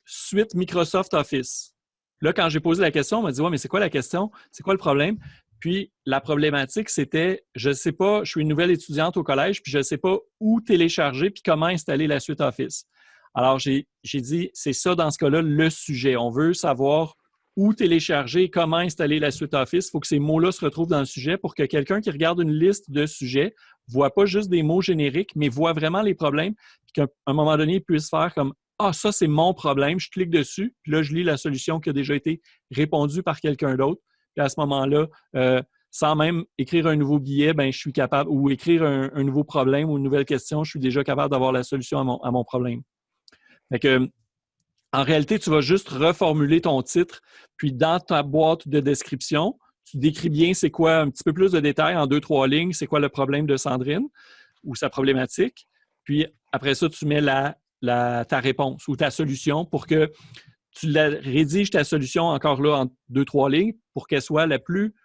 Suite Microsoft Office. Là, quand j'ai posé la question, on m'a dit « Ouais, mais c'est quoi la question? C'est quoi le problème? » Puis la problématique, c'était, je ne sais pas, je suis une nouvelle étudiante au collège, puis je ne sais pas où télécharger puis comment installer la suite Office. Alors, j'ai dit, c'est ça dans ce cas-là le sujet. On veut savoir où télécharger, comment installer la suite Office. Il faut que ces mots-là se retrouvent dans le sujet pour que quelqu'un qui regarde une liste de sujets ne voit pas juste des mots génériques, mais voit vraiment les problèmes, puis qu'à un moment donné, il puisse faire comme « Ah, ça, c'est mon problème. » Je clique dessus, puis là, je lis la solution qui a déjà été répondue par quelqu'un d'autre. Puis à ce moment-là, sans même écrire un nouveau billet, ben, je suis capable, ou écrire un nouveau problème ou une nouvelle question, je suis déjà capable d'avoir la solution à mon problème. Fait que, en réalité, tu vas juste reformuler ton titre, puis dans ta boîte de description, tu décris bien c'est quoi, un petit peu plus de détails en 2-3 lignes, c'est quoi le problème de Sandrine ou sa problématique. Puis après ça, tu mets ta réponse ou ta solution pour que tu rédiges ta solution encore là en 2-3 lignes pour qu'elle soit la plus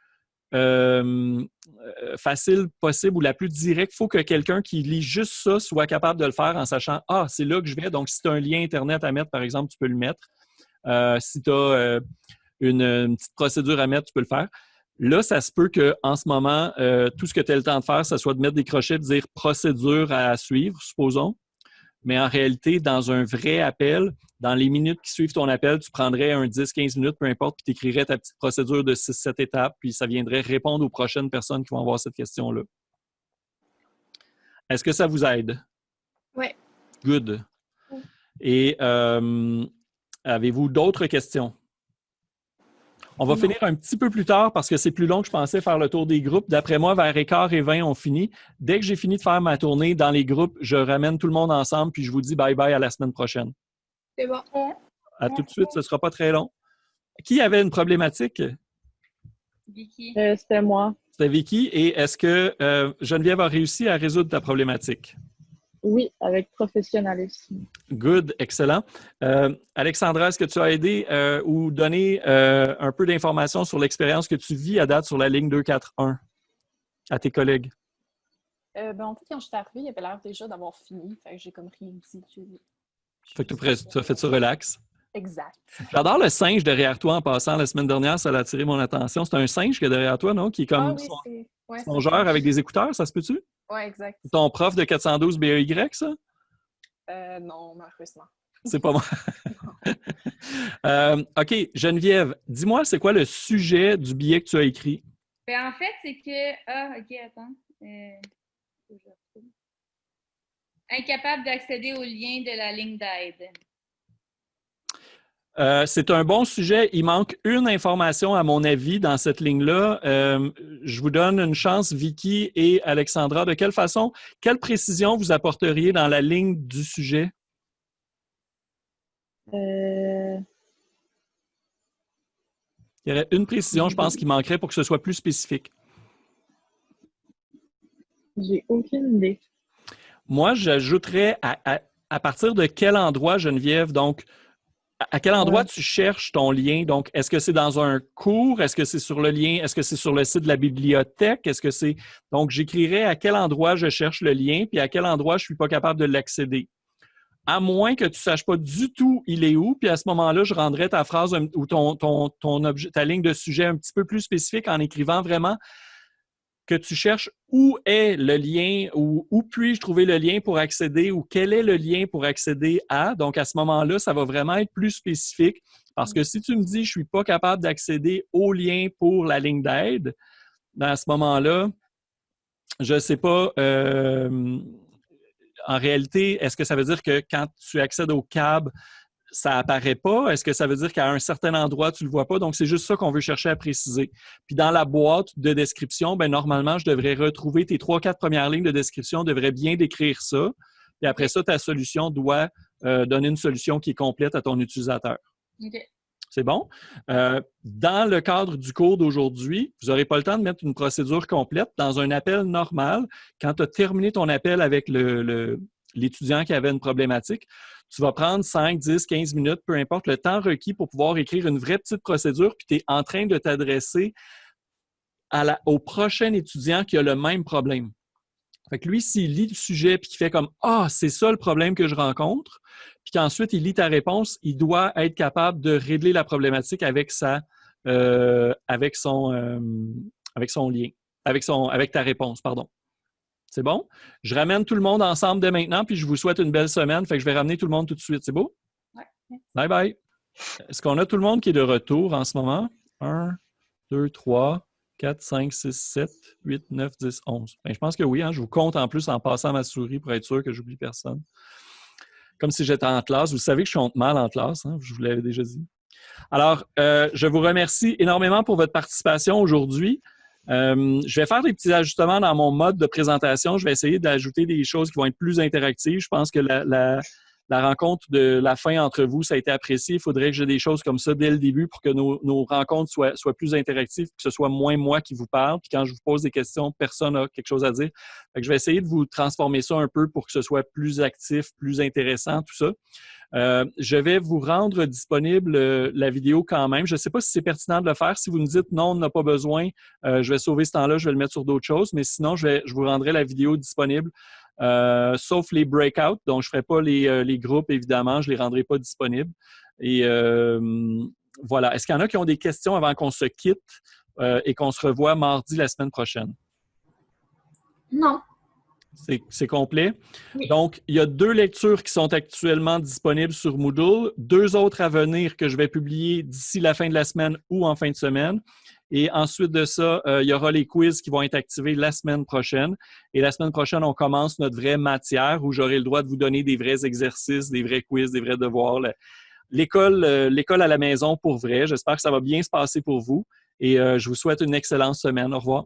facile possible ou la plus directe. Il faut que quelqu'un qui lit juste ça soit capable de le faire en sachant « Ah, c'est là que je vais. » Donc, si tu as un lien Internet à mettre, par exemple, tu peux le mettre. Si tu as une petite procédure à mettre, tu peux le faire. Là, ça se peut qu'en ce moment, tout ce que tu as le temps de faire, ça soit de mettre des crochets, de dire « procédure à suivre », supposons. Mais en réalité, dans un vrai appel, dans les minutes qui suivent ton appel, tu prendrais un 10-15 minutes, peu importe, puis tu écrirais ta petite procédure de 6-7 étapes, puis ça viendrait répondre aux prochaines personnes qui vont avoir cette question-là. Est-ce que ça vous aide? Oui. Good. Et avez-vous d'autres questions? On va finir un petit peu plus tard parce que c'est plus long que je pensais faire le tour des groupes. D'après moi, vers 15h20, on finit. Dès que j'ai fini de faire ma tournée dans les groupes, je ramène tout le monde ensemble puis je vous dis bye-bye à la semaine prochaine. C'est bon. À tout de suite, ce ne sera pas très long. Qui avait une problématique? Vicky. C'était moi. C'était Vicky. Et est-ce que Geneviève a réussi à résoudre ta problématique? Oui, avec professionnalisme. Good, excellent. Alexandra, est-ce que tu as aidé ou donné un peu d'informations sur l'expérience que tu vis à date sur la ligne 241 à tes collègues? En fait, quand je suis arrivée, il avait l'air déjà d'avoir fini. Fait que j'ai comme rien dit. Fait que tu as fait ça relax? Exact. J'adore le singe derrière toi en passant. La semaine dernière, ça a attiré mon attention. C'est un singe qui est derrière toi, non? Qui est comme songeur avec des écouteurs, ça se peut-tu? Oui, exact. C'est ton prof de 412 BEY, ça? Non, malheureusement. C'est pas moi. OK, Geneviève, dis-moi, c'est quoi le sujet du billet que tu as écrit? En fait, c'est que... Ah, OK, attends. Incapable d'accéder au lien de la ligne d'aide. C'est un bon sujet. Il manque une information, à mon avis, dans cette ligne-là. Je vous donne une chance, Vicky et Alexandra. De quelle façon, quelle précision vous apporteriez dans la ligne du sujet? Il y aurait une précision, je pense, qui manquerait pour que ce soit plus spécifique. J'ai aucune idée. Moi, j'ajouterais à partir de quel endroit, Geneviève, donc, à quel endroit tu cherches ton lien? Donc, est-ce que c'est dans un cours? Est-ce que c'est sur le lien? Est-ce que c'est sur le site de la bibliothèque? Est-ce que c'est... Donc, j'écrirais à quel endroit je cherche le lien puis à quel endroit je ne suis pas capable de l'accéder. À moins que tu ne saches pas du tout il est où, puis à ce moment-là, je rendrais ta phrase ou ta ligne de sujet un petit peu plus spécifique en écrivant vraiment que tu cherches où est le lien ou où puis-je trouver le lien pour accéder ou quel est le lien pour accéder à. Donc, à ce moment-là, ça va vraiment être plus spécifique parce que si tu me dis « je ne suis pas capable d'accéder au lien pour la ligne d'aide », à ce moment-là, je ne sais pas, en réalité, est-ce que ça veut dire que quand tu accèdes au CAB, ça apparaît pas? Est-ce que ça veut dire qu'à un certain endroit, tu le vois pas? Donc, c'est juste ça qu'on veut chercher à préciser. Puis, dans la boîte de description, bien, normalement, je devrais retrouver tes 3-4 premières lignes de description, devrait bien décrire ça. Puis après ça, ta solution doit donner une solution qui est complète à ton utilisateur. OK. C'est bon? Dans le cadre du cours d'aujourd'hui, vous n'aurez pas le temps de mettre une procédure complète. Dans un appel normal, quand tu as terminé ton appel avec l'étudiant qui avait une problématique, tu vas prendre 5, 10, 15 minutes, peu importe le temps requis pour pouvoir écrire une vraie petite procédure, puis tu es en train de t'adresser au prochain étudiant qui a le même problème. Fait que lui, s'il lit le sujet puis qu'il fait comme « Ah, c'est ça le problème que je rencontre », puis qu'ensuite il lit ta réponse, il doit être capable de régler la problématique avec avec son lien, avec ta réponse, pardon. C'est bon? Je ramène tout le monde ensemble dès maintenant, puis je vous souhaite une belle semaine. Fait que je vais ramener tout le monde tout de suite. C'est beau? Ouais. Bye bye. Est-ce qu'on a tout le monde qui est de retour en ce moment? 1, 2, 3, 4, 5, 6, 7, 8, 9, 10, 11. Bien, je pense que oui. Hein? Je vous compte en plus en passant ma souris pour être sûr que j'oublie personne. Comme si j'étais en classe. Vous savez que je chante mal en classe. Hein? Je vous l'avais déjà dit. Alors, je vous remercie énormément pour votre participation aujourd'hui. Je vais faire des petits ajustements dans mon mode de présentation. Je vais essayer d'ajouter des choses qui vont être plus interactives. Je pense que la rencontre de la fin entre vous, ça a été apprécié. Il faudrait que j'ai des choses comme ça dès le début pour que nos rencontres soient plus interactives, que ce soit moins moi qui vous parle. Puis quand je vous pose des questions, personne n'a quelque chose à dire. Fait que je vais essayer de vous transformer ça un peu pour que ce soit plus actif, plus intéressant, tout ça. Je vais vous rendre disponible la vidéo quand même. Je ne sais pas si c'est pertinent de le faire. Si vous me dites non, on n'a pas besoin, je vais sauver ce temps-là, je vais le mettre sur d'autres choses. Mais sinon, je vous rendrai la vidéo disponible, sauf les breakouts. Donc, je ne ferai pas les groupes, évidemment. Je ne les rendrai pas disponibles. Et voilà. Est-ce qu'il y en a qui ont des questions avant qu'on se quitte et qu'on se revoie mardi la semaine prochaine? Non. C'est complet. Oui. Donc, il y a 2 lectures qui sont actuellement disponibles sur Moodle, 2 autres à venir que je vais publier d'ici la fin de la semaine ou en fin de semaine. Et ensuite de ça, il y aura les quiz qui vont être activés la semaine prochaine. Et la semaine prochaine, on commence notre vraie matière où j'aurai le droit de vous donner des vrais exercices, des vrais quiz, des vrais devoirs. L'école à la maison pour vrai. J'espère que ça va bien se passer pour vous. Et je vous souhaite une excellente semaine. Au revoir.